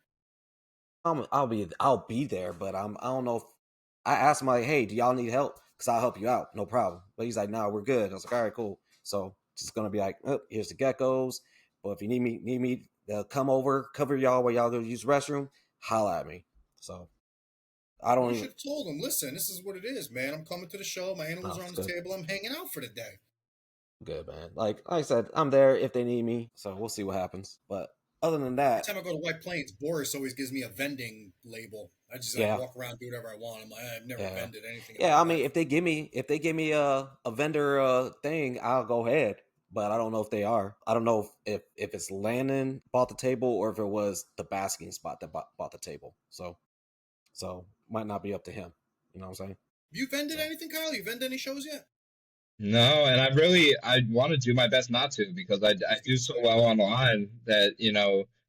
I'll be there, but I don't know if I asked him like, hey, do y'all need help? Because I'll help you out, no problem. But he's like, no, we're good. I was like, all right, cool. So just gonna be like, oh, here's the geckos. But if you need me to come over, cover y'all while y'all go use the restroom, holla at me. So I don't You even. should have told him, listen, this is what it is, man. I'm coming to the show. My No, animals are it's on the good. table. I'm hanging out for the day. Good, man. Like I said, I'm there if they need me. So we'll see what happens. But other than that, Every time I go to White Plains, Boris always gives me a vending label. I just like yeah, walk around, do whatever I want. I'm like, I've never yeah, vended anything in yeah. I my mean, life. if they give me a vendor thing, I'll go ahead. But I don't know if they are. I don't know if it's Landon bought the table or if it was the basking spot that bought the table. So might not be up to him. You know what I'm saying? You vended So anything, Kyle? You vended any shows yet? No, and I want to do my best not to because I do so well online that,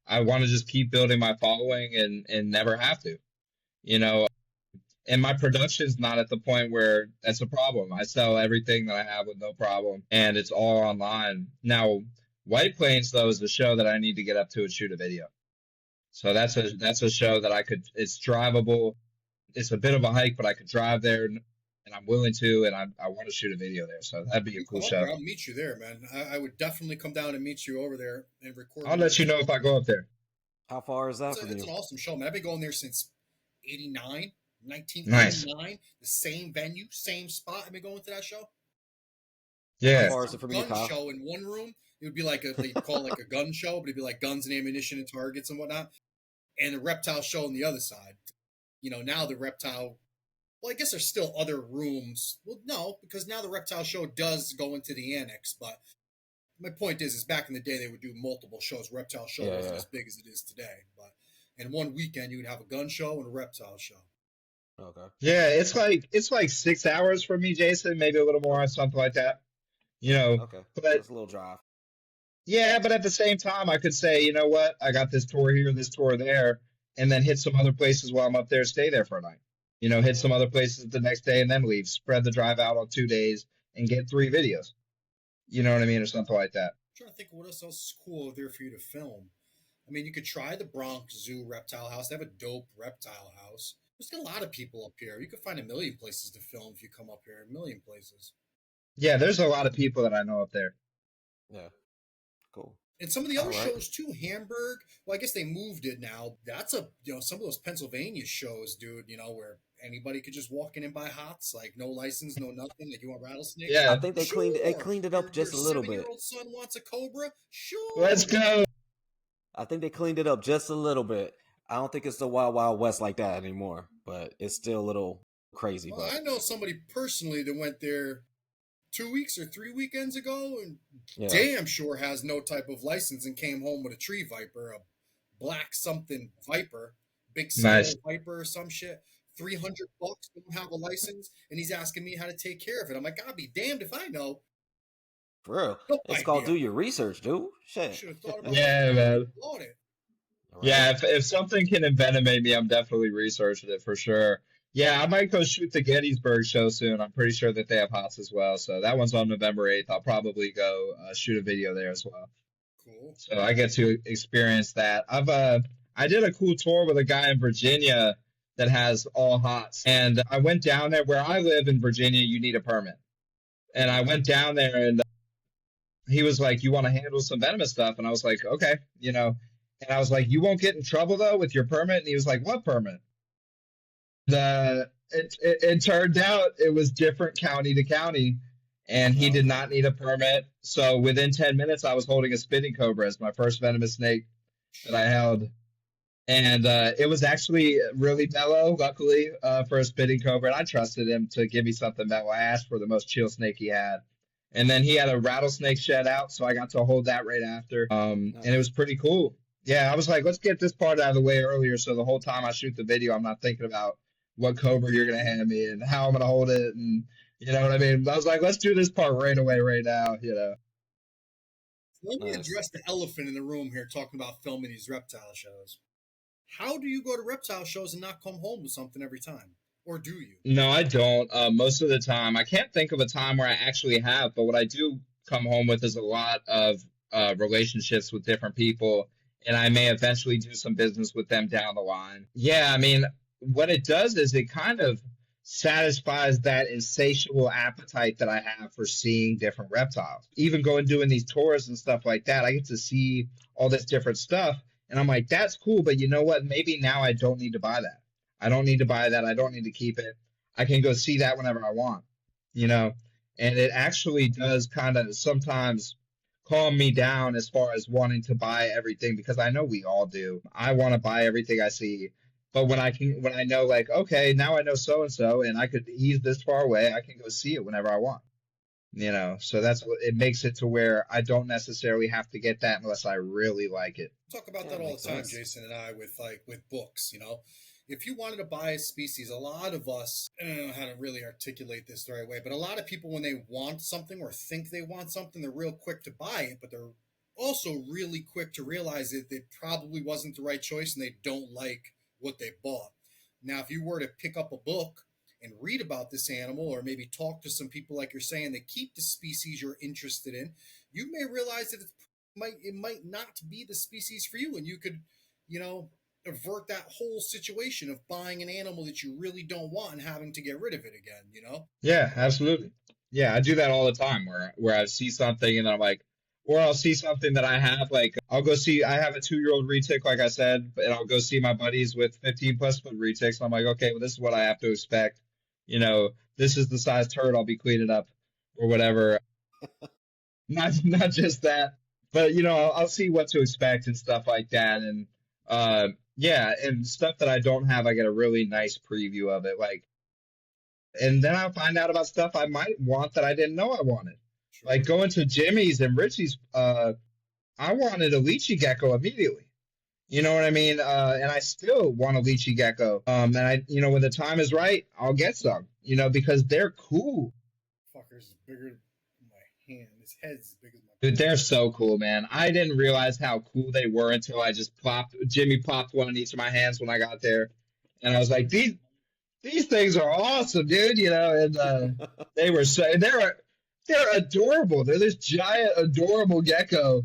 I want to just keep building my following and never have to, you know, and my production's not at the point where that's a problem. I sell everything that I have with no problem and it's all online. Now, White Plains though is the show that I need to get up to and shoot a video. So that's a show that it's drivable. It's a bit of a hike, but I could drive there and I'm willing to, and I want to shoot a video there. So that'd be a You cool come up there, show. I'll meet you there, man. I would definitely come down and meet you over there and record I'll one of let your you know shows. if I go up there. how far is that It's, a, from it's you? an awesome show, man. I've been going there since 89, Nice. 1989. The same venue, same spot. I've been going to that show. How They Yeah. used far to is have it from a you, gun Kyle? show in one room. It would be like they'd call it like a gun show, but it'd be like guns and ammunition and targets and whatnot. And the reptile show on the other side. Now the reptile. Well, I guess there's still other rooms. Well, no, because now the reptile show does go into the annex. But my point is back in the day they would do multiple shows. Reptile show Yeah, wasn't yeah. as big as it is today. But in one weekend you would have a gun show and a reptile show. Okay. Yeah, it's like 6 hours for me, Jason, maybe a little more, something like that. You know, Okay. but That's a little drive. yeah, but at the same time, I could say, you know what, I got this tour here, this tour there, and then hit some other places while I'm up there, stay there for a night. Hit some other places the next day and then leave. Spread the drive out on 2 days and get 3 videos. You know what I mean, or something like that. I'm trying to think of what else is cool there for you to film. I mean, you could try the Bronx Zoo Reptile House. They have a dope reptile house. There's a lot of people up here. You could find a million places to film if you come up here. A million places. Yeah, there's a lot of people that I know up there. Yeah. Cool. And some of the All other right. shows too, Hamburg. Well, I guess they moved it now. That's some of those Pennsylvania shows, dude. Where anybody could just walk in and buy hots, like no license, no nothing. Like you want rattlesnakes? I Yeah, think they Sure. cleaned it Your up just a little bit. 7-year-old son wants a cobra. let's Sure. go. I think they cleaned it up just a little bit. I don't think it's the Wild Wild West like that anymore, but it's still a little crazy. Well, But I know somebody personally that went there 2 weeks or 3 weekends ago, and yeah, damn sure has no type of license and came home with a tree viper, a black something viper, big Nice. saddle viper or some shit. $300, don't have a license, and he's asking me how to take care of it. I'm like, I'll be damned if I know. for real. No It's called idea. do your research, dude. I Shit. should have thought about that. Yeah, man. Bought it. All right. Yeah, if something can envenomate me, I'm definitely researching it for sure. Yeah, I might go shoot the Gettysburg show soon. I'm pretty sure that they have hots as well. So that one's on November 8th. I'll probably go shoot a video there as well. Cool. So I get to experience that. I did a cool tour with a guy in Virginia that has all hots, and I went down there. Where I live in Virginia, you need a permit, and I went down there and he was like, "You want to handle some venomous stuff?" And I was like, "Okay, And I was like, "You won't get in trouble though with your permit." And he was like, "What permit?" It turned out it was different county to county, and he Oh, did okay. not need a permit. So within 10 minutes, I was holding a spinning cobra as my first venomous snake that I held. And it was actually really mellow, luckily, for a spinning cobra. And I trusted him to give me something mellow. I asked for the most chill snake he had. And then he had a rattlesnake shed out, so I got to hold that right after. And it was Nice. pretty cool. Yeah, I was like, let's get this part out of the way earlier, so the whole time I shoot the video, I'm not thinking about what cobra you're gonna hand me and how I'm gonna hold it, and you know what I mean. I was like, let's do this part right away, right now. You know. Let me Nice. address the elephant in the room here, talking about filming these reptile shows. How do you go to reptile shows and not come home with something every time? Or do you? No, I don't. Most of the time, I can't think of a time where I actually have, but what I do come home with is a lot of relationships with different people, and I may eventually do some business with them down the line. Yeah, I mean, what it does is it kind of satisfies that insatiable appetite that I have for seeing different reptiles. Even going doing these tours and stuff like that, I get to see all this different stuff, and I'm like, that's cool, but you know what? Maybe now I don't need to buy that. I don't need to buy that. I don't need to keep it. I can go see that whenever I want, you know? And it actually does kind of sometimes calm me down as far as wanting to buy everything because I know we all do. I want to buy everything I see. But when I know like, okay, now I know so and so and I could he's this far away, I can go see it whenever I want. You know, so that's what it makes it to where I don't necessarily have to get that unless I really like it. We talk about Yeah, that it all makes the time, sense. Jason and I, with books. If you wanted to buy a species, a lot of us, I don't know how to really articulate this the right way, but a lot of people, when they want something or think they want something, they're real quick to buy it, but they're also really quick to realize that it probably wasn't the right choice and they don't like what they bought. Now, if you were to pick up a book and read about this animal, or maybe talk to some people like you're saying that keep the species you're interested in, you may realize that it might not be the species for you, and you could, you know, avert that whole situation of buying an animal that you really don't want and having to get rid of it again. Yeah, absolutely. Yeah, I do that all the time where I see something and then I'm like, or I'll see something that I have, like I'll go see I have a 2-year-old retic, like I said, and I'll go see my buddies with 15 plus foot retics. And I'm like, okay, well, this is what I have to expect. You know, this is the size turd I'll be cleaning up or whatever. Not just that, but you know, I'll see what to expect and stuff like that. And yeah, and stuff that I don't have, I get a really nice preview of it. Like and then I'll find out about stuff I might want that I didn't know I wanted. Like Sure. going to Jimmy's and Richie's, I wanted a lychee gecko immediately. You know what I mean? And I still want a lychee gecko. And when the time is right, I'll get some. You know, because they're cool. Fucker's is bigger than my hand. His head's as big as my Dude, palm. they're so cool, man. I didn't realize how cool they were until I just Jimmy popped one in each of my hands when I got there, and I was like, these things are awesome, dude. You know, and they were they're adorable. They're this giant, adorable gecko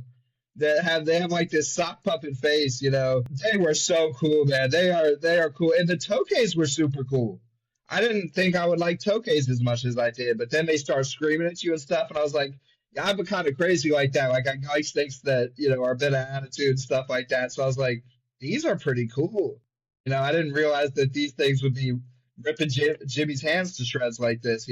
they have like this sock puppet face. You know, they were so cool, man. They are cool, and the tokays were super cool. I didn't think I would like tokays as much as I did, but then they start screaming at you and stuff, and I was like, yeah, I'm kind of crazy like that. Like I like snakes that are a bit of attitude and stuff like that. So I was like, these are pretty cool. You know, I didn't realize that these things would be ripping Jimmy's hands to shreds like this,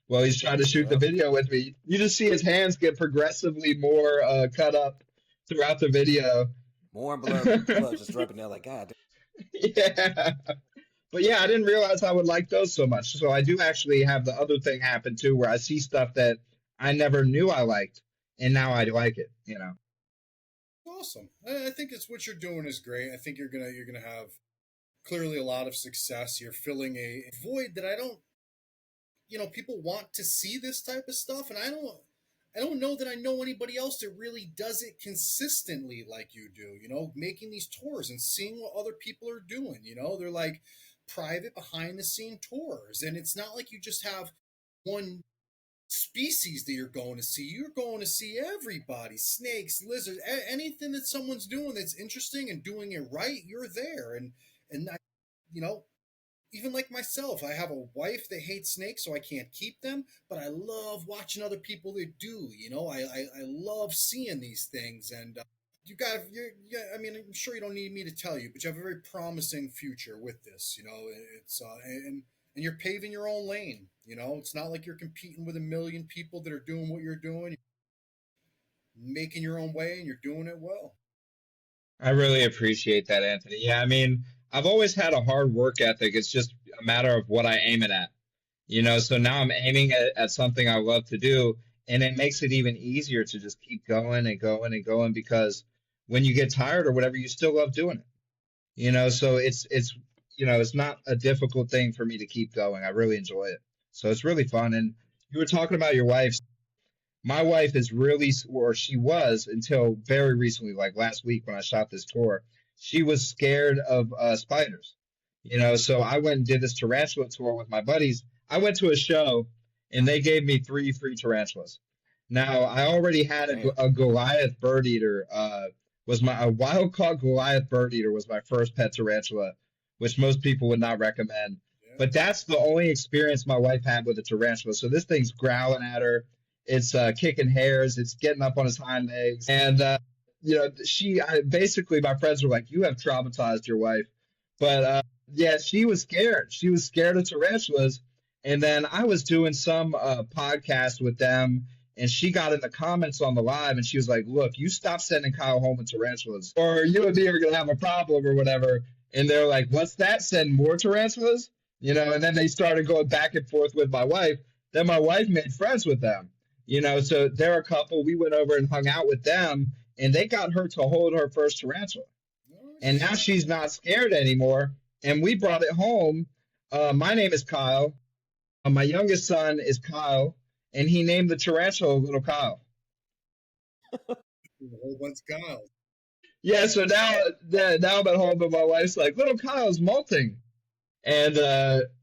while he's trying to shoot the Yep. video with me. You just see his hands get progressively more cut up throughout the video. More blood just dripping there. Like God. Yeah. But yeah, I didn't realize I would like those so much. So I do actually have the other thing happen too, where I see stuff that I never knew I liked, and now I like it. Awesome. I think it's what you're doing is great. I think you're gonna have clearly a lot of success. You're filling a void that I don't. People want to see this type of stuff, and I don't know that I know anybody else that really does it consistently like you do. Making these tours and seeing what other people are doing. They're like private behind the scene tours, and it's not like you just have one species that you're going to see. You're going to see everybody: snakes, lizards, anything that someone's doing that's interesting and doing it right. You're there, and I, you know, even like myself, I have a wife that hates snakes, so I can't keep them. But I love watching other people that do. I love seeing these things, and I mean, I'm sure you don't need me to tell you, but you have a very promising future with this. It's and and you're paving your own lane. You know, it's not like you're competing with a million people that are doing what you're doing, making your own way, and you're doing it well. I really appreciate that, Anthony. Yeah, I mean, I've always had a hard work ethic. It's just a matter of what I aim it at. So now I'm aiming at something I love to do, and it makes it even easier to just keep going and going and going because when you get tired or whatever, you still love doing it. So it's not a difficult thing for me to keep going. I really enjoy it. So it's really fun. And you were talking about your wife. My wife is really, or she was until very recently, like last week when I shot this tour, she was scared of spiders. So I went and did this tarantula tour with my buddies. I went to a show and they gave me 3 free tarantulas. Now I already had Damn. a Goliath bird eater. Was my a wild caught Goliath bird eater was my first pet tarantula, which most people would not recommend. Yeah. But that's the only experience my wife had with a tarantula. So this thing's growling at her, it's kicking hairs. It's getting up on his hind legs. And, basically, my friends were like, you have traumatized your wife. But yeah, she was scared. She was scared of tarantulas. And then I was doing some podcast with them, and she got in the comments on the live, and she was like, look, you stop sending Kyle home with tarantulas, or you and me are going to have a problem or whatever. And they're like, what's that? Send more tarantulas? And then they started going back and forth with my wife. Then my wife made friends with them. So they're a couple. We went over and hung out with them, and they got her to hold her first tarantula. And now Nice. she's not scared anymore. And we brought it home. My name is Kyle. My youngest son is Kyle, and he named the tarantula Little Kyle. A whole bunch of guys. Yeah, so now I'm at home, and my wife's like, Little Kyle's molting. And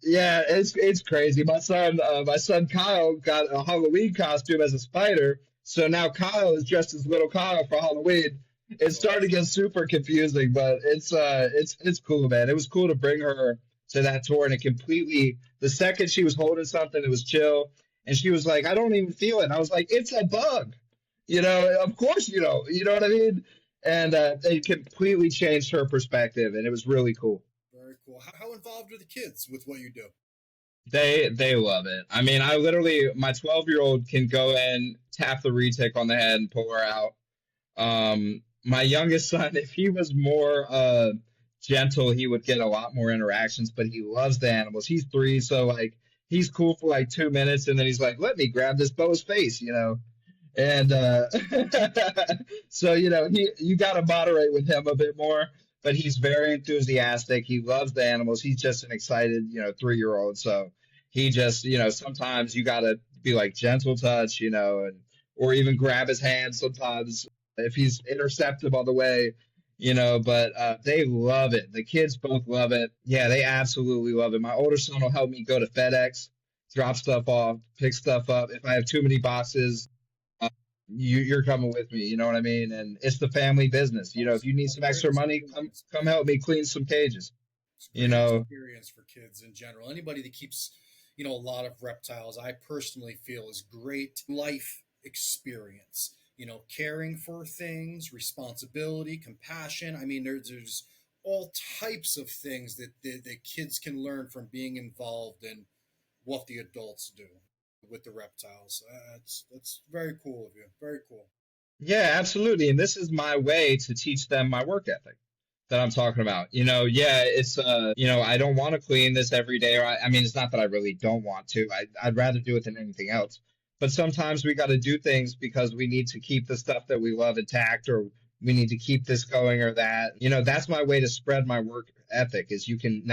yeah, it's crazy. My son Kyle got a Halloween costume as a spider, so now Kyle is dressed as little Kyle for Halloween. It's That's starting to awesome. get super confusing, but it's cool, man. It was cool to bring her to that tour, and it completely the second she was holding something, it was chill, and she was like, "I don't even feel it." And I was like, "It's a bug," Of course, you know what I mean. And it completely changed her perspective, and it was really cool. Very cool. How involved are the kids with what you do? They love it. I mean, I literally my 12-year-old can go in, tap the retic on the head, and pull her out. My youngest son, if he was more gentle, he would get a lot more interactions, but he loves the animals. He's 3, so like he's cool for like 2 minutes, and then he's like, "Let me grab this Bo's face." And so you got to moderate with him a bit more, but he's very enthusiastic. He loves the animals. He's just an excited 3-year-old. So he just sometimes you got to be like gentle touch, and or even grab his hand sometimes if he's interceptive on the way. But they love it. The kids both love it. Yeah, they absolutely love it. My older son will help me go to FedEx, drop stuff off, pick stuff up. If I have too many boxes, you're coming with me. You know what I mean? And it's the family business. If Awesome. you need What some a great extra money, experience. come help me clean some cages. It's a You great know, experience for kids in general. Anybody that keeps, a lot of reptiles, I personally feel is great life experience. Caring for things, responsibility, compassion. I mean, there's all types of things that kids can learn from being involved in what the adults do with the reptiles. That's very cool of you. Very cool. yeah, absolutely. And this is my way to teach them my work ethic that I'm talking about. Yeah, it's I don't want to clean this every day. I mean, it's not that I really don't want to. I'd rather do it than anything else. But sometimes we got to do things because we need to keep the stuff that we love intact, or we need to keep this going or that. That's my way to spread my work ethic. Is you can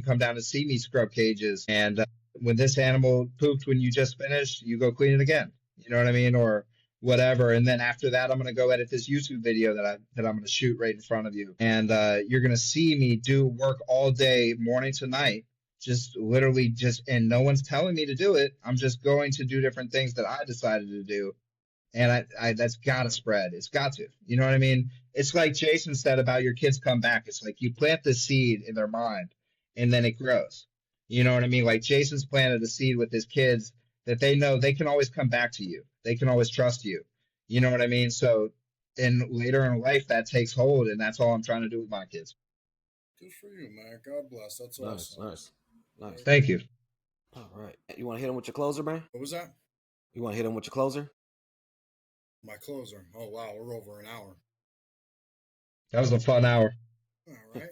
come down and see me scrub cages, and when this animal pooped when you just finished, you go clean it again. You know what I mean? Or whatever. And then after that, I'm gonna go edit this YouTube video that I'm gonna shoot right in front of you, and you're gonna see me do work all day, morning to night, just literally and no one's telling me to do it. I'm just going to do different things that I decided to do, and I that's got to spread. It's got to. You know what I mean? It's like Jason said about your kids come back. It's like you plant the seed in their mind, and then it grows. You know what I mean? Like Jason's planted a seed with his kids that they know they can always come back to you. They can always trust you. You know what I mean? So, and later in life, that takes hold, and that's all I'm trying to do with my kids. Good for you, man. God bless. That's Nice, awesome. nice, nice. Very Thank cool. you. All right. You want to hit him with your closer, man? What was that? You want to hit him with your closer? My closer. Oh wow, we're over an hour. That was a fun hour. All right.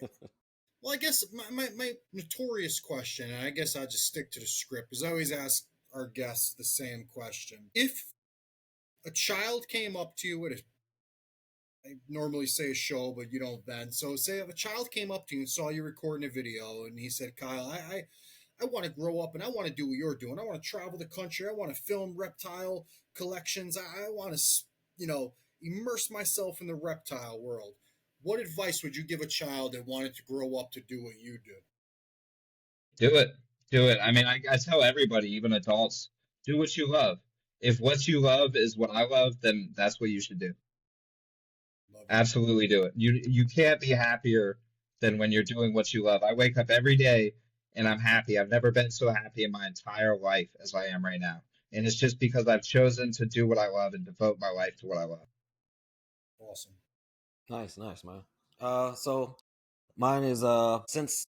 Well, I guess my notorious question, and I guess I'll just stick to the script, is I always ask our guests the same question. If a child came up to you at a, I normally say a show, but you don't then. So say if a child came up to you and saw you recording a video and he said, Kyle, I want to grow up and I want to do what you're doing. I want to travel the country. I want to film reptile collections. I want to, immerse myself in the reptile world. What advice would you give a child that wanted to grow up to do what you do? Do it. Do it. I mean, I tell everybody, even adults, do what you love. If what you love is what I love, then that's what you should do. Love it. Absolutely do it. You can't be happier than when you're doing what you love. I wake up every day and I'm happy. I've never been so happy in my entire life as I am right now. And it's just because I've chosen to do what I love and devote my life to what I love. Awesome. Nice, man. So mine is since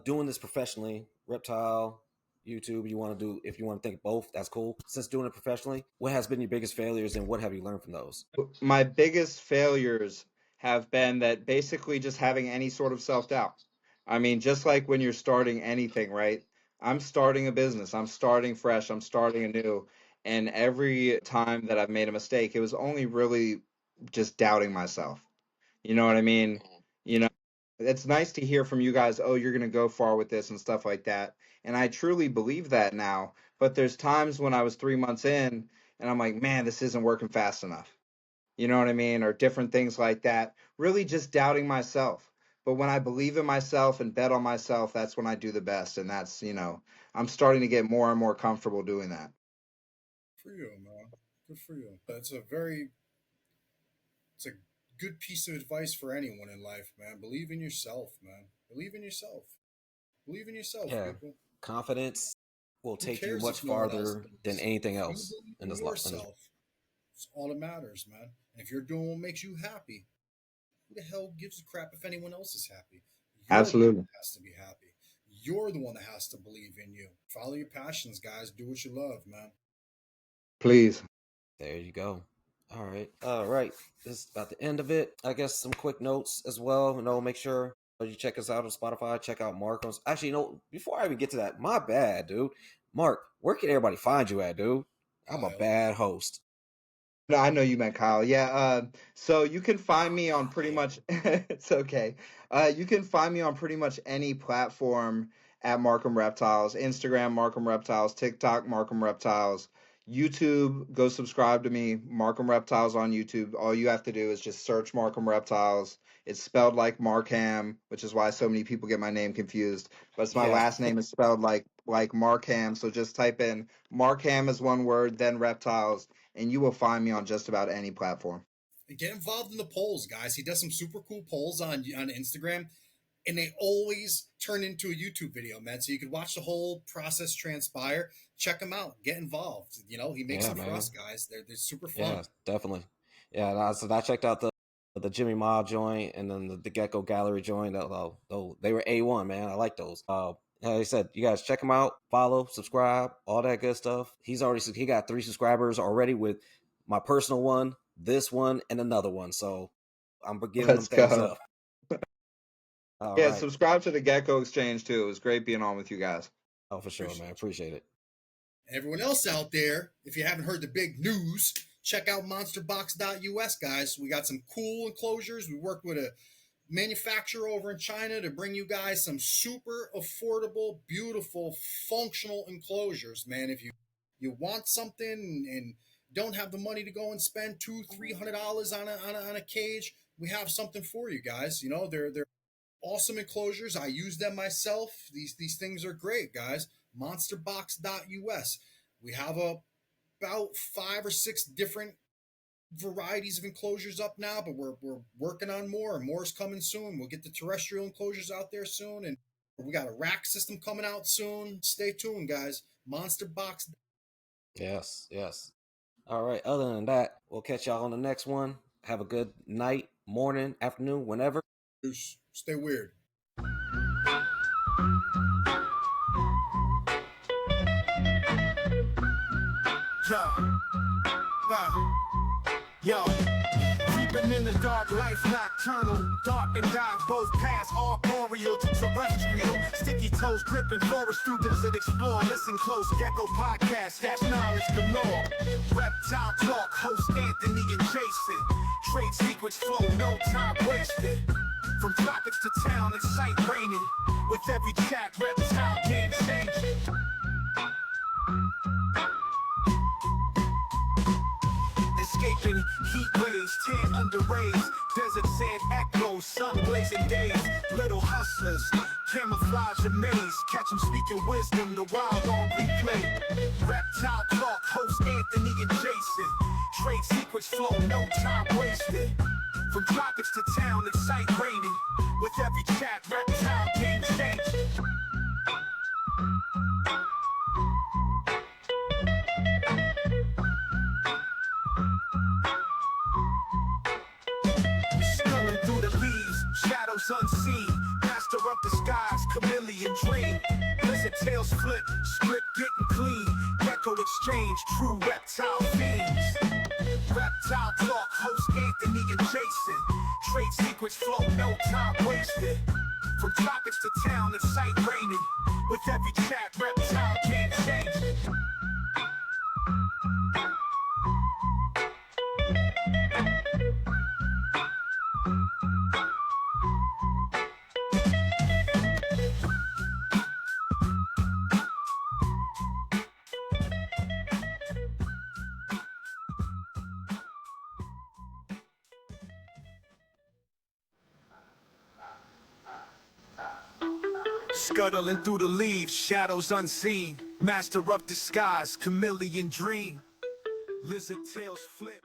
doing this professionally, reptile, YouTube, you want to do if you want to think both, that's cool. Since doing it professionally, what has been your biggest failures and what have you learned from those? My biggest failures have been that basically just having any sort of self-doubt. I mean, just like when you're starting anything, right? I'm starting a business, I'm starting fresh, I'm starting anew. And every time that I've made a mistake, it was only really just doubting myself. You know what I mean? You know, it's nice to hear from you guys, oh, you're going to go far with this and stuff like that. And I truly believe that now. But there's times when I was 3 months in and I'm like, man, this isn't working fast enough. You know what I mean? Or different things like that. Really just doubting myself. But when I believe in myself and bet on myself, that's when I do the best. And that's, I'm starting to get more and more comfortable doing that. For you, man. Good for you. It's a good piece of advice for anyone in life, man. Believe in yourself, man. Believe in yourself. Believe in yourself, Yeah, people. confidence will Who take you cares much if no one else farther than does? anything If you else believe in in this life. yourself, it's all that matters, man. And if you're doing what makes you happy, who the hell gives a crap if anyone else is happy? You're the one Absolutely. that has to be happy. You're the one that has to believe in you. Follow your passions, guys. Do what you love, man. Please. There you go. All right. This is about the end of it. I guess some quick notes as well. Make sure you check us out on Spotify. Check out Markham's. Actually, before I even get to that, my bad, dude. Mark, where can everybody find you at, dude? I'm a Kyle. bad host. No, I know you meant Kyle. Yeah. So you can find Oh, me on pretty damn. much, it's okay. You can find me on pretty much any platform at Markham Reptiles, Instagram, Markham Reptiles, TikTok, Markham Reptiles, YouTube. Go subscribe to me, Markham Reptiles on YouTube. All you have to do is just search Markham Reptiles. It's spelled like Markham, which is why so many people get my name confused. But it's my Yeah. last name is spelled like Markham. So just type in Markham as one word, then Reptiles and you will find me on just about any platform. Get involved in the polls, guys. He does some super cool polls on Instagram, and they always turn into a YouTube video, man. So you could watch the whole process transpire. Check him out. Get involved. He makes Yeah, them for man. us, guys. They're super Yeah, fun. definitely. Yeah, so I checked out the Jimmy Ma joint and then the Gecko Gallery joint. Though they were A1, man. I like those. Like I said, you guys check him out, follow, subscribe, all that good stuff. He got 3 subscribers already with my personal one, this one, and another one. So I'm giving them Let's thumbs go. up. All Yeah, right. subscribe to the Gecko Exchange too. It was great being on with you guys. Oh, for sure, man. Appreciate you. Appreciate it. Everyone else out there, if you haven't heard the big news, check out monsterbox.us, guys. We got some cool enclosures. We worked with a manufacturer over in China to bring you guys some super affordable, beautiful, functional enclosures, man. If you want something and don't have the money to go and spend $200-300 on a cage, we have something for you guys. They're awesome enclosures. I use them myself. These things are great, guys. Monsterbox.us. We have about 5 or 6 different varieties of enclosures up now, but we're working on more, and more's coming soon. We'll get the terrestrial enclosures out there soon, and we got a rack system coming out soon. Stay tuned, guys. Monster Box. Yes, yes. All right. Other than that, we'll catch y'all on the next one. Have a good night, morning, afternoon, whenever. Stay weird. Yo, creeping in the dark, life nocturnal, dark and dark, both paths arboreal to terrestrial. Sticky toes gripping forest through desert explore. Listen close, Gecko podcast, that's knowledge galore. Reptile talk, host Anthony and Jason. Trade secrets flow, no time wasted. From tropics to town, it's sight raining. With every chat, reptile game changing. Escaping heat waves, tan under rays, desert sand echoes, sun blazing days. Little hustlers, camouflage a maze, catch them speaking wisdom, the wild on replay. Reptile talk, host Anthony and Jason. Trade secrets flow, no time wasted. From tropics to town, it's sight raining. With every chat, reptile game changing. Shadows unseen, master of the skies, chameleon dream. Blizzard tails flip, script getting clean. Echo exchange, true reptile fiends. Reptile talk, host Anthony and Jason. Trade secrets flow, no time wasted. From tropics to town, it's sight raining. With every chat, reptile game changing. Scuttling through the leaves, shadows unseen. Master of disguise, chameleon dream. Lizard tails flip.